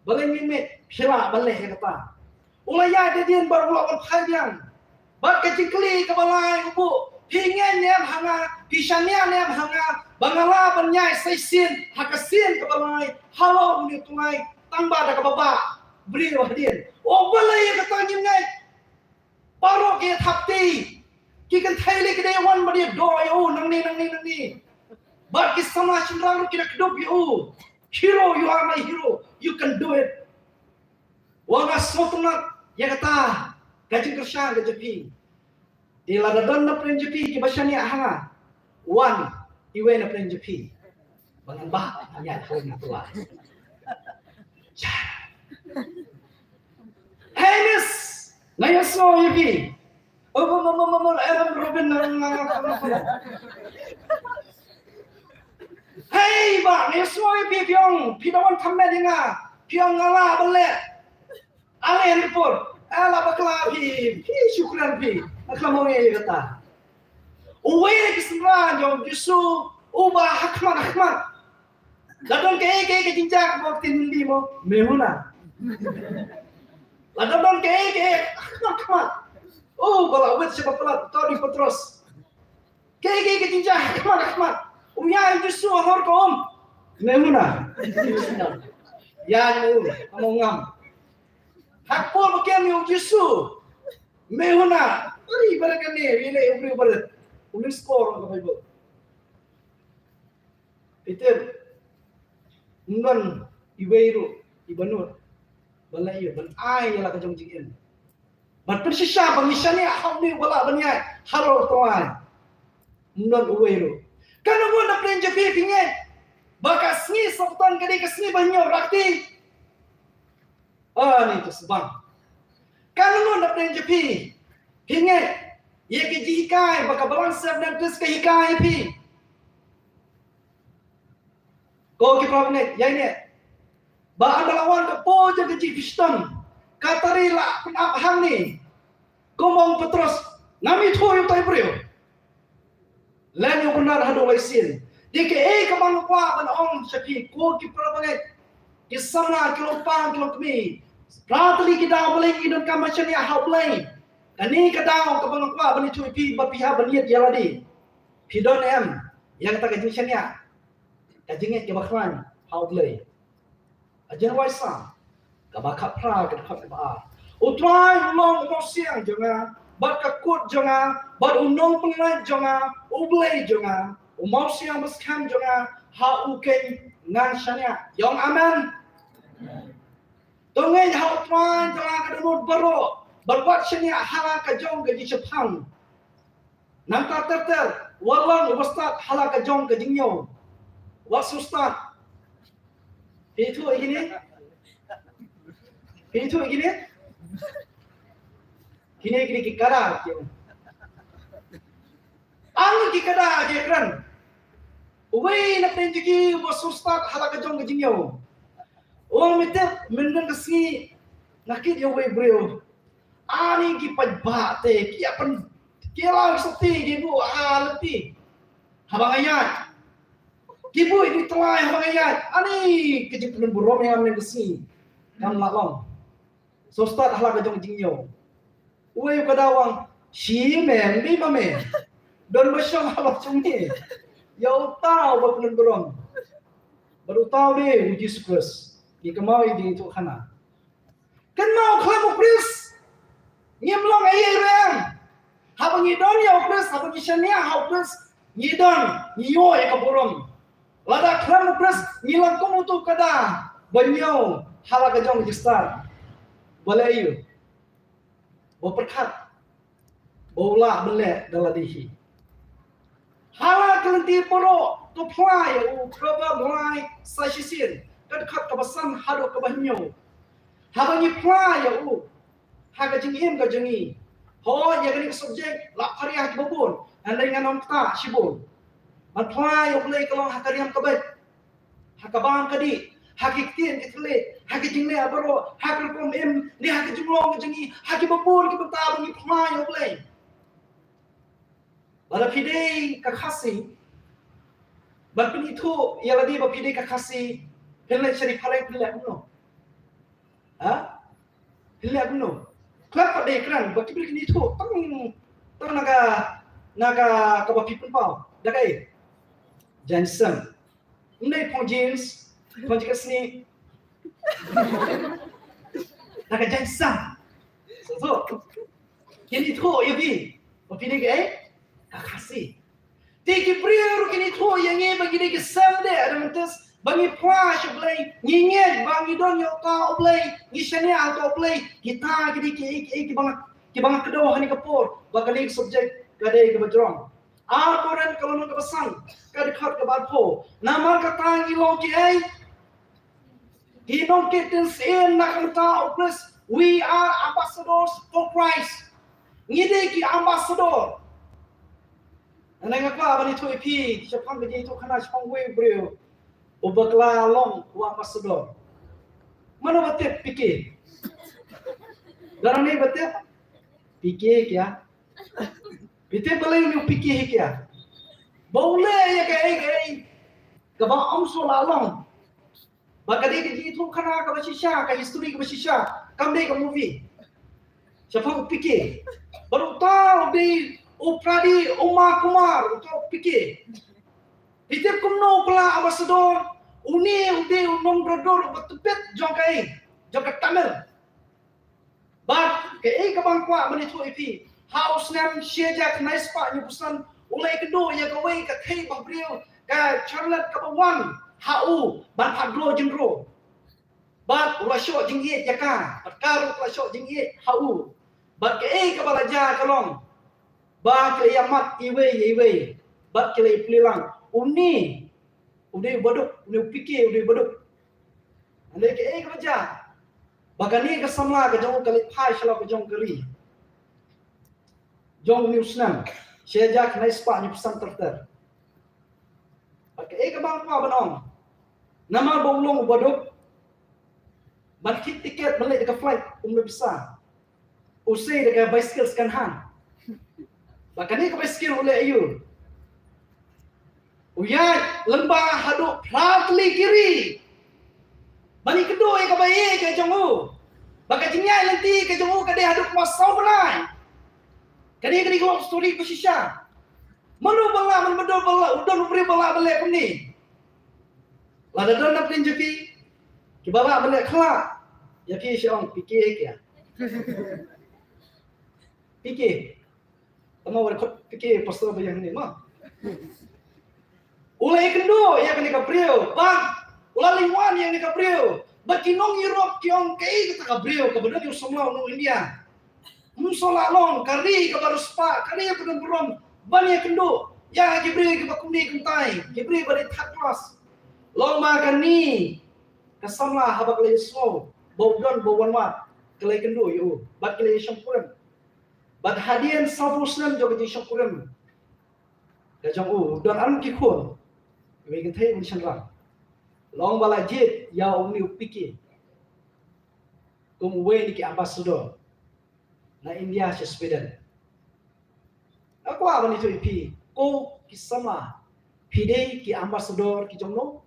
balay mimit, pila balay kata. Ulaya dedian baru lawan phayang. Bat kacikli kabalay ubu, pingin nem hanga, pisanya nem hanga, bangala banyai saisin, hakasin kabalay, halo ni tungai, tamba da kababa, beri wahdian. Oh balay kata nyingai. Baru kita hati, kita thailand kita wan beri doa yo, nang ni. But kita sama cendera kita kedup yo. Hero, you are my hero. You can do it. Wanga sotunat ya kata, gajing kerja gajepi. Di ladadan na prenjepi kibasya niya hanga. One, iwe na prenjepi. Bangan bah, hanya hal na tua. Hey miss. Ngayon so yipi. Robin Hey ba, ngayon so yipi piong pidawan tamme dinga. Piong ngala bale. Ale report. Ala bakla pi syukran pi. Aklamo ye kata. Uwe kisra jom jisu uba hakmat. Ladon ke jinjak mo tindi mo mehuna. Ladon ke hakmat. Oh, kalau wet siapa pelat, tadi petros. Ke jinjah, hakmat. Umya justru hor kom. Memuna. Ya ni kamu ngam. Hak pun bukan yang justru. Memuna. Uri berakan ni, ini uri berat. Uri skor ke Bible. Itu ngon iweiru ibanur. Balai ban ai la ka jong jingin. Ban persisya bangisani hamni wala banyai haro toan. Ngon iweiru. Kan ngon na plenja pi pingin. Baka sni sabtan kadi ka sni banyo rakti. Ni tu sebang. Kan ngon na plenja pi pingin. Ye ke jikai baka balang sab dan tus ke hikai pi. Kau ke problem ya ini. Ba andalawan ke po jaga ji Kristen. Katari la pun hang ni. Komong Petrus ngami thoy tai brio. Lan yo benar hadu laisin. Dike kamang kwa ban ong sapi ko ki problem. Ki samna ki lopang ki lokmi. Pratali ki daw boleh idon kamachani hau play. Ani ka daw ka bang kwa ban chui pi ba piha baniat yaladi. Pidon em yang ta ka jingchania. Kajinget ke bakran hau play. Ajar waisa kabakap pra ke khap ba. Utrai long mo siang jonga, bat ka kut jonga, bat unong pengai jonga, ublay jonga, umau siang baskan jonga, ha uken ngan shania. Yong amen. Tongeng ha utrai jonga ka dunut baro, bat shania hala ka jong ka jipang. Nang ta terter walang ubastat hala ka jong ka jingyo. Wat sustat. Itu begini. Itu begini. Kini kikara. Ang kikara je kran. Uwe na penjiki wat sustat hala ka jong ka jingyo. Orang mitep mendeng kesi nakit yo we brio. Ani ki pajbate ki apan kila seti gibu alati. Habang ayat. Gibu ini telai habang ayat. Ani kejipunan burom yang ambil besi. Kam lalong. So start hala ka jong jingyo. Uwe kadawang si men bi ma men. Don basyong hala chungi. Ya utau ba punan burom. Baru tahu deh uji sukses. Di kemau di itu kana. Kan mau klamu pris. Nyemlong ayai rem. Habang idon ya pris, habang ishania ha pris. Nyidon, nyo ya kaburom. Lada klamu pris, nyilang kumu tu kada. Banyo, hala ka jong jistar. Balayu. Bo perkat. Bola belek daladihi. Hala kelenti poro tu plai u proba mulai sasisin. Kadkat kabasan hado kabanyo. Habang ni plai u haga jingim ka jingi. Ho ya gani subjek la pariah ki babun. Andai nganom ta sibun. Man plai u play kalong hakariam kabet. Hakabang kadi. Hakiktin kitle. Hakijingle abaro. Hakilkom em ni hakijumlong ka jingi. Hakibabun ki batabang ni plai u play. Bala pidei kakasi. Bal pinito yaladi ba pidei kakasi. Pilih cari paling pilih kuno. Pilih kuno. Kelapa deh keren. Bagi pilih ni tu. Tang naga kau pipun pau. Dah kaya. Johnson. Ini pun jeans. Pun jika sini. Naga Johnson. So. Kini tu yabi. Bagi ni kaya. Kakasi. Tiki prior kini tu yang ni bagi ni kesam deh. Ada mentas. Bangi puas play, nyinget bangi don yo ka play, ngisane auto play, kita kidi ki bang kedua ni kapur, bakali subjek kade ke bajrong. Koran kalau nak pesan, kade khat ke barpo, nama kata ngilong ki ai. Hinong kitens in nak kata opres, we are ambassadors for Christ. Ngide ki ambassador. Nang apa bani tu ipi, siapang ke itu kana siapang we bro. Ubaklah long wa ambassador. Mana batep fikir? Garang ni batep? Fikir kya? Fikir boleh ni fikir kya? Boleh ya kaya. Kabang amso lalong. Bagadi ke itu kana ka basisya, ka history ka basisya. Kamde ka movie. Siapa fikir? Baru tahu di Upradi Umar Kumar untuk fikir. Pitip kumno pula ambassador uni unong brodor betupet jong kai jong ka Tamil. But ke ka bang kwa mani tu ipi house nam shejak nice pa ni pusan ulai kedo ya ka wei ka thei bang brio ka Charlotte ka wan hau ban padro jingro. But ulai shot jing ye jaka but karu ulai shot jing ye hau. But ke ka balaja kalong. Ba ke yamat iwe but ke plilang uni bodok uni pikir uni bodok ande ke kerja bagani ke samla ke jong kali phai shalo ke jong kari jong newsnam shejak nai spa ni pesan terter ke bang pa banong nama bolong bodok ban kit tiket balik dekat flight besar usai dekat bicycle skan han bagani ke bicycle oleh ayu Uyat lembah haduk pratli kiri. Bani kedua yang kebaik ke jongu. Baka jinyai nanti ke jongu ke dia haduk masau belai. Kadi kau story ke shisha. Manu bala menbedol bala udon beri bala balik pun ni. Lada don nak pinjepi. Ki bala balik kelak. Ya ki syong fikir kia. Fikir. Tama wala fikir pasal bayang ni mah. Ulai kendo yang kena kapriu, bang. Ulai lingwan yang kena kapriu. Bakinong Europe kiong kei kita kapriu, kebetulan yang semua orang India. Musola long kari kabaru spa, kari yang pedang berom. Bani kendo yang kapriu ke bakuni kuntai, kapriu bari taklas. Long makan ni kesamla habak lagi semua. Bawdon bawanwat kelai kendo yo, bat kelai syampuran. Bat hadian sabusnan juga jadi syampuran. Kajang dan alam kikun. We can take mission run. Long bala jet ya uni upiki. Kum we ni ambassador na India ke Sweden. Aku apa ni tu ipi? Ko kisama pide ki ambassador ki jongno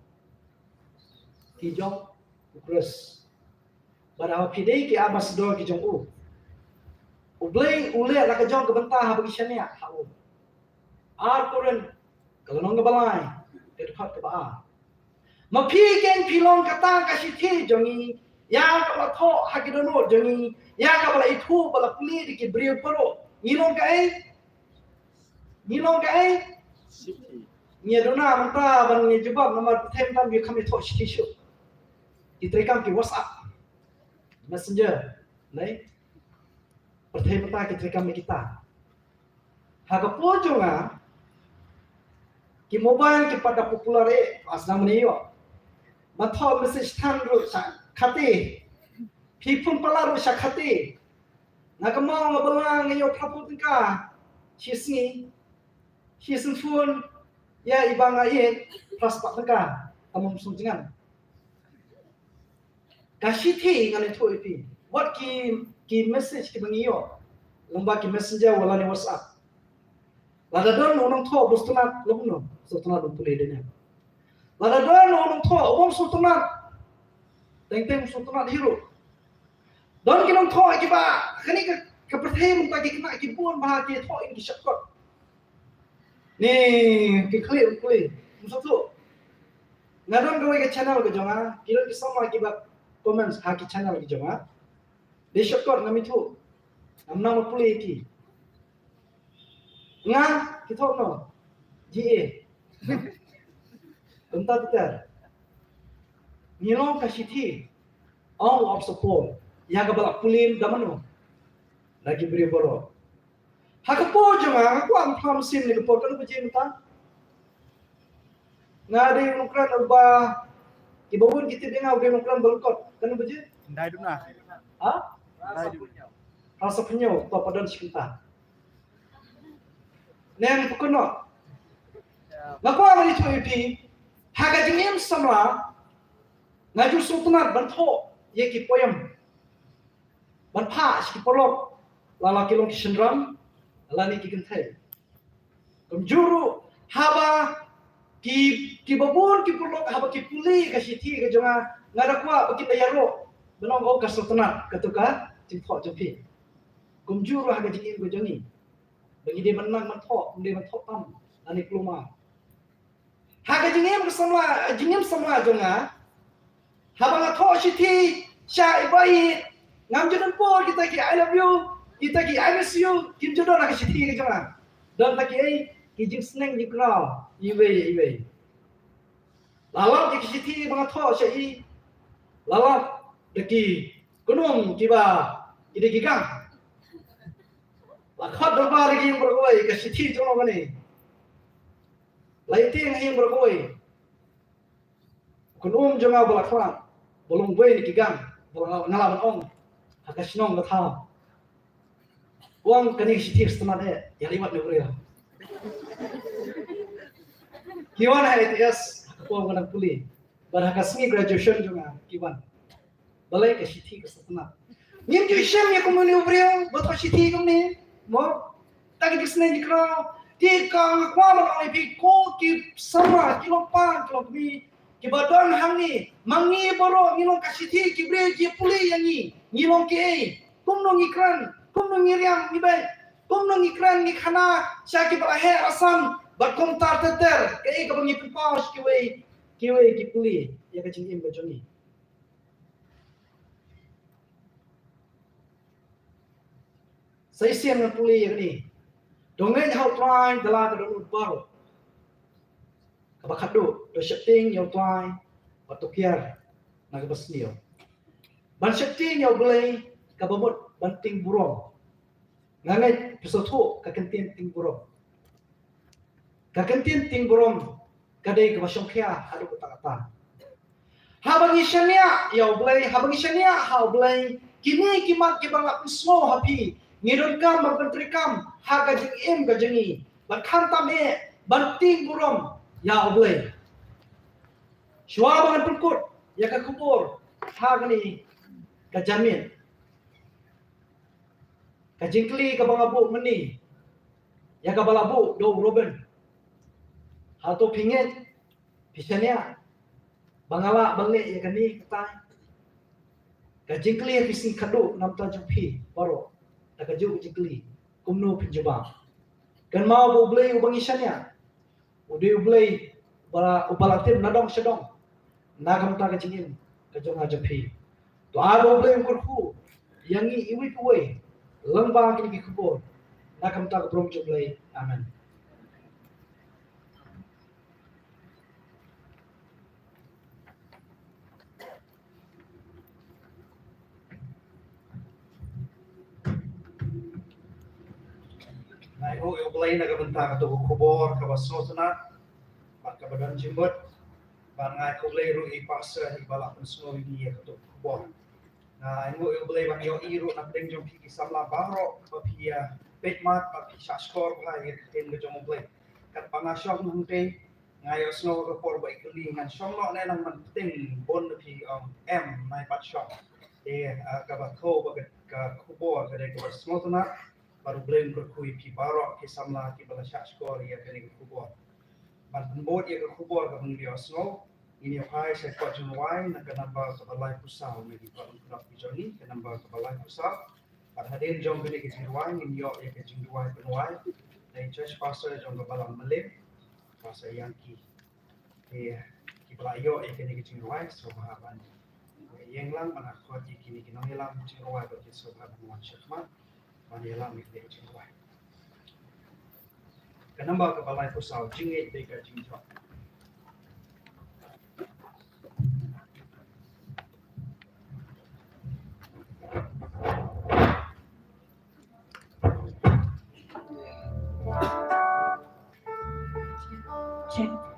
ki jong Ukraine. Bara pide ki ambassador ki jong u. Ublay ule la ka jong ke bentah bagi syania hau. Koren kalau nong balai dekat ke baa. Mapi geng pilong kata kasih ti jongi yang kalau tho hakidono jongi yang kalau itu bala puli di brio poro ngilong kai ni dona manta ban ni jebab nomor tempan bi kami tho shishu diterekam ke WhatsApp Messenger nai pertama diterekam kita haga pojonga ki mobile ke pada popular asam ni yo mathau message than ru khati phipun pala ru khati nakamang balang yo thaput ka hisni hisun phun ya ibanga ye plus pak ka tamum sunjingan kashiti ngane thu ipi what ki message ki bangiyo lomba ki messenger wala ni WhatsApp lada don orang tho bustuna lobno sutuna dum pulih denya lada don orang tho obom sutuna teng sutuna hiru don kinong tho kiba kani ke perthem ta ki kena ki buon bahagia tho in ki syakot ni ki kli musutu ngadon gawe ke channel ke jonga kilo ki sama kiba comments ha ki channel ki jonga de syakot ngami thu amna mo pulih ki nga kita no GA tentang kita nilong kasih all of support yang kabal pulin damano lagi beri boro hakapo janga aku am tham sim ni report kan bejin ta ngade nukran uba kibawun kita dengar udah nukran belkot kan bejin Ndai duna. ha rasa penyo to padan sekitar Nen pukuno. Ngaku amani tu ipi. Haga jingim samla. Ngaju sultanat banto ye ki poyam. Ban pa ki polok. Lala kilong ki sendram. Lani ki kentai. Kumjuru haba ki babun ki polok haba ki puli ka siti ka jonga ngada kwa baki bayaro. Benong ko ka sultanat katuka jingpo jepi. Kumjuru haga jingim ko jongi. Bagi dia menang mentok, dia mentok tam, ani keluma. Haga jingem samla jonga. Habang atho shiti sha ibai ngam jodan por kita ki I love you, kita ki I miss you, kim jodan nak shiti ke jonga. Dan taki ai ki jing sneng di kraw, iwe. Lalat ki shiti bang atho sha I. Lalat deki gunung kiba ide gigang. Lakhat dobar ki berkoi ke shiti jono bani. Laiting yang berkoi. Kunum jonga balakran. Bolong boy ni kigang. Bolong ngalaban ong. Hakasnong gatha. Wang kani shiti setengah de. Ya liwat ni beriya. Kiwan hai ITS. Aku orang puli. Barhakasmi graduation jonga kiwan. Balai ke shiti ke setengah. Nim ju syam ya kumuni beriya. Betul shiti kumni. Mo. Tagi kisne dikrau. Di kang kwa man pi ko ki sama kilompa kilompi ki badan hangi mangi boro ngilong kasiti ki bre ki puli yangi ngilong ke kumnong ikran kumnong ngiriam ni bai kumnong ikran ni khana syaki barahe asam bakom tar teter ke ka bangi pipaus ki wei ki puli ya ka jingim bajoni sai sian puli ni Dongeng hau tuai dalam kedua baru. Kabakadu, do shifting yau tuai, waktu kiar nak bersnio. Ban shifting yau belai kabamut banting burung. Ngangai pesotu kakentin ting burung. Kakentin ting burung kadai kebasyong kia adu kata-kata. Habang isyania yau belai, habang isyania hau belai. Kini kimat kibangak pismo hapi. Ngidon kam berpentri kam haga jing im ka jengi bakhan tam banting burom ya oblay shwa bangan pengkut ya ka kubur haga ni ka jamin ka jingkli ka bangabu meni ya ka balabu do roben hato pingit pisania bangala bangle ya kani katai ka jingkli pising kadu nam ta jupi baro Nakaju jikli kumno pinjaba kan mau bublay ubang isyanya udi ublay bara ubalatim nadong sedong nagam ta kajingin kajong ajapi to abo ublay kurku yangi iwi kuwe lembang kini kubur nagam ta brom jublay amen Nai ho belai naga benta ka to kubor ka baso sana mak ka badan jimbot ban ngai ko belai ru I pasa hi bala pun semua ini ya ka to kubor na ngo belai bang yo iru nak deng jom ki samla baro pa pia petmat pa pi shaskor ba ye ten ga jom belai kat pangasok nang te ngai osno ka por ba ikli ngan somno ne nang man ting bon pi m nai pat shop e ka ba ko ba ka kubor ka de ka semua sana baru belum berkui pi barok ke samla ke bala syak skor ya kini ke kubur. Ban pembot ya ke kubur ke mengia snow. Ini apa saya kuat jenwai nak kenapa ke balai pusau ni di balai kelab bijoni kenapa ke balai pusau. Pada hadir jom kini ke jenwai ini yo ya ke jenwai penwai. Dan church pastor jom ke balang melim pastor yang ki balai yo ya kini ke jenwai sobahaban. Yang lang mana kuat kini kini hilang jenwai bagi sobahaban wan syakmat. Manila mikli jingwai. Kenapa ke balai pusau jingit deka jingjok. Check.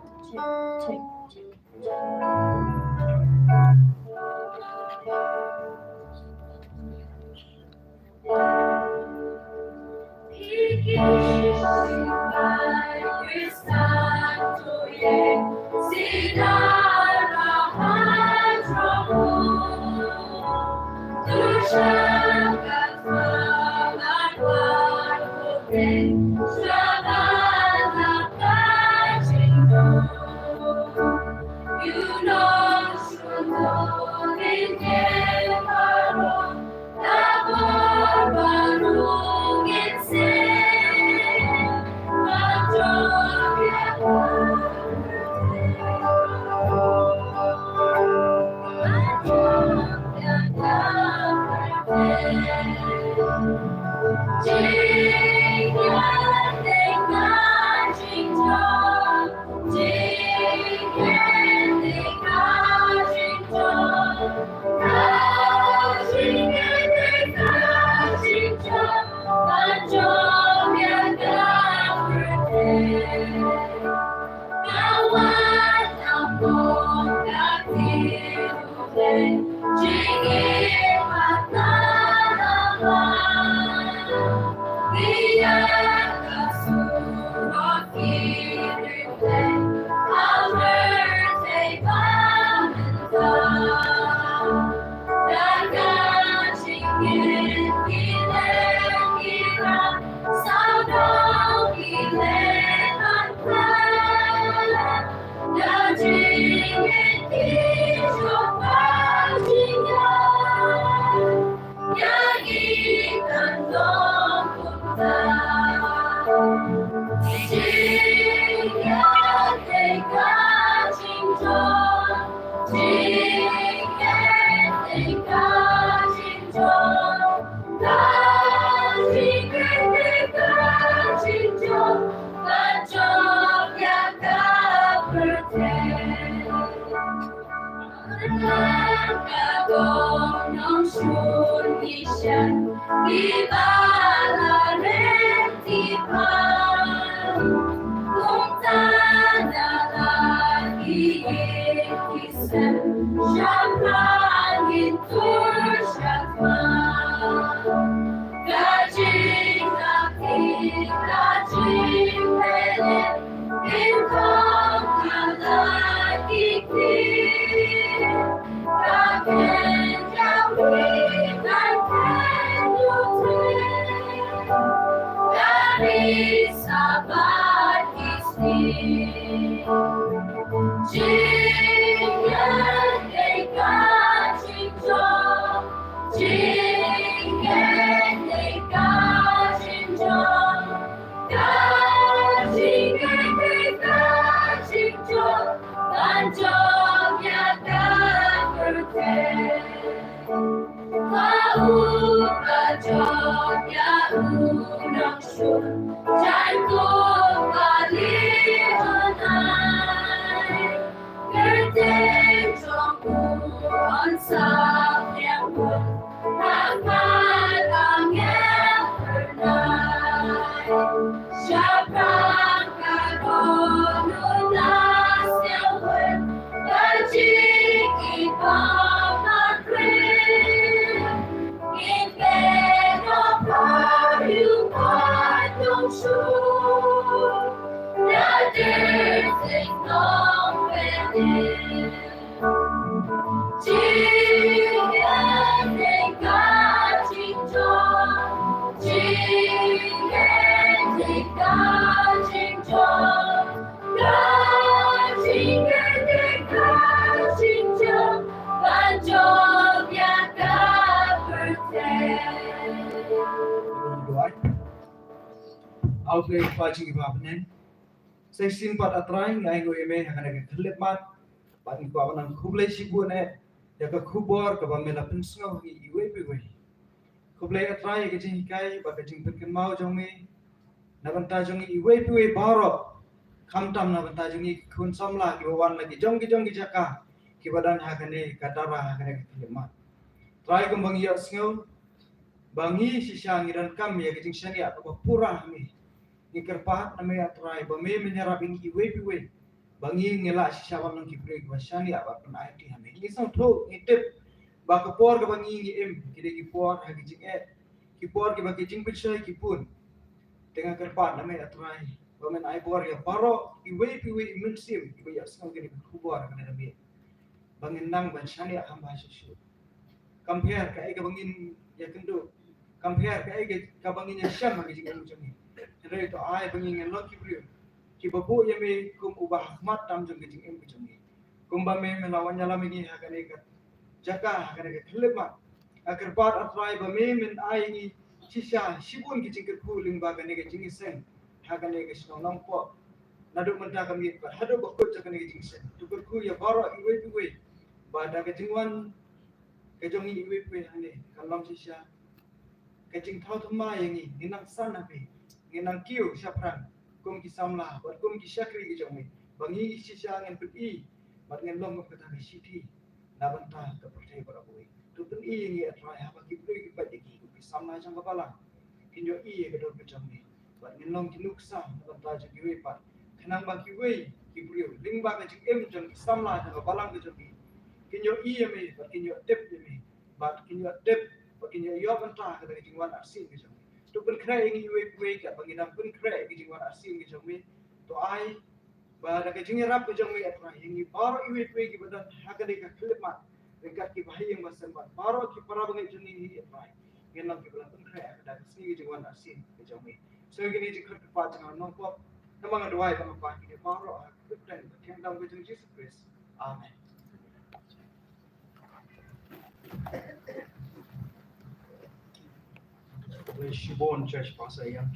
Outway fighting about say simpat atrai ngai go eme hakane khlep mat ban ko aban khuble sibu ne ya ka khubor ka ba mela pinsno hi iwe piwe khuble atrai ke jing kai ba ke jing pin mau jong me na ban ta jong iwe piwe baro khamtam na ban ta jong khun samla ki wan la ki jong ki jaka ki badan hakane katara hakane khlep mat trai ko bang ya sngo bangi sisang iran kam ya ke jing shania ba pura mi ni kerpahat ame atrai ba me menyerap ingi we piwe bangi ngela sisawan nang kibre ba shani aba pun IT hame ni sang tho ni tip ba ka por ka bangi ni em kide ki por ha ki jing ki por ki ba ki jing pichai ki pun tengah kerpahat ame atrai ba men ai por ya paro i we piwe i men sim ki ba ya sang kide ku por ka na me bangin nang ban shani am ba shu compare ka ai ka bangin ya kendo compare ka ai ka bangin ya sham ha ki jing em jang Rai to ai bangin lo ki brio ki babu ye me kum ubah mat tam jong ki em jong ni kum ba me lawan nyala me ni ha kane ka jaka ha kane ka khlema akar pat atrai ba me men ai ni shisha shibun ki jing ku ling ba kane ka jing sen ha kane ka sno nang po nadu menta ka mi ba hadu ba ko kane ka jing sen tu ku ya baro iwe ba da ka jingwan ka jong iwe pe ha ne kalam shisha kajing thau thama yang ni nginang san api nginang kiu syapran kum ki samla wat kum ki syakri ki jong mi bangi sisa ngen peti mat ngen long ko kata siti na banta ka percaya pada boy tu pun i yang atrai ha bagi bui ki pati ki ki samla jang kepala kinyo i ke dor becam ni wat ngen long ki nuksa na banta jang ki pat kenang bagi wei ki bui ling ba ka jing em jang ki samla jang kepala ki jong kinyo i me bat kinyo tep me bat kinyo tep bat kinyo yo banta ka jing wan asin ki jong tu pun krai ngi wei ka bagi nam pun krai ki jing wan asin ki jong to ai ba da ka jing rap ki jong atrai ngi baro i wei ki badan hakade ka klimat dekat ki bahayang basan bat baro ki para bangai jong ni atrai ngen lam ki balan pun krai ka da sini ki jing wan asin ki jong so gini ji khat pa jang no ko namang doai bang pa ki baro a kutan ken dam ki jong Jesus Christ amen Shibon Church Pastor yang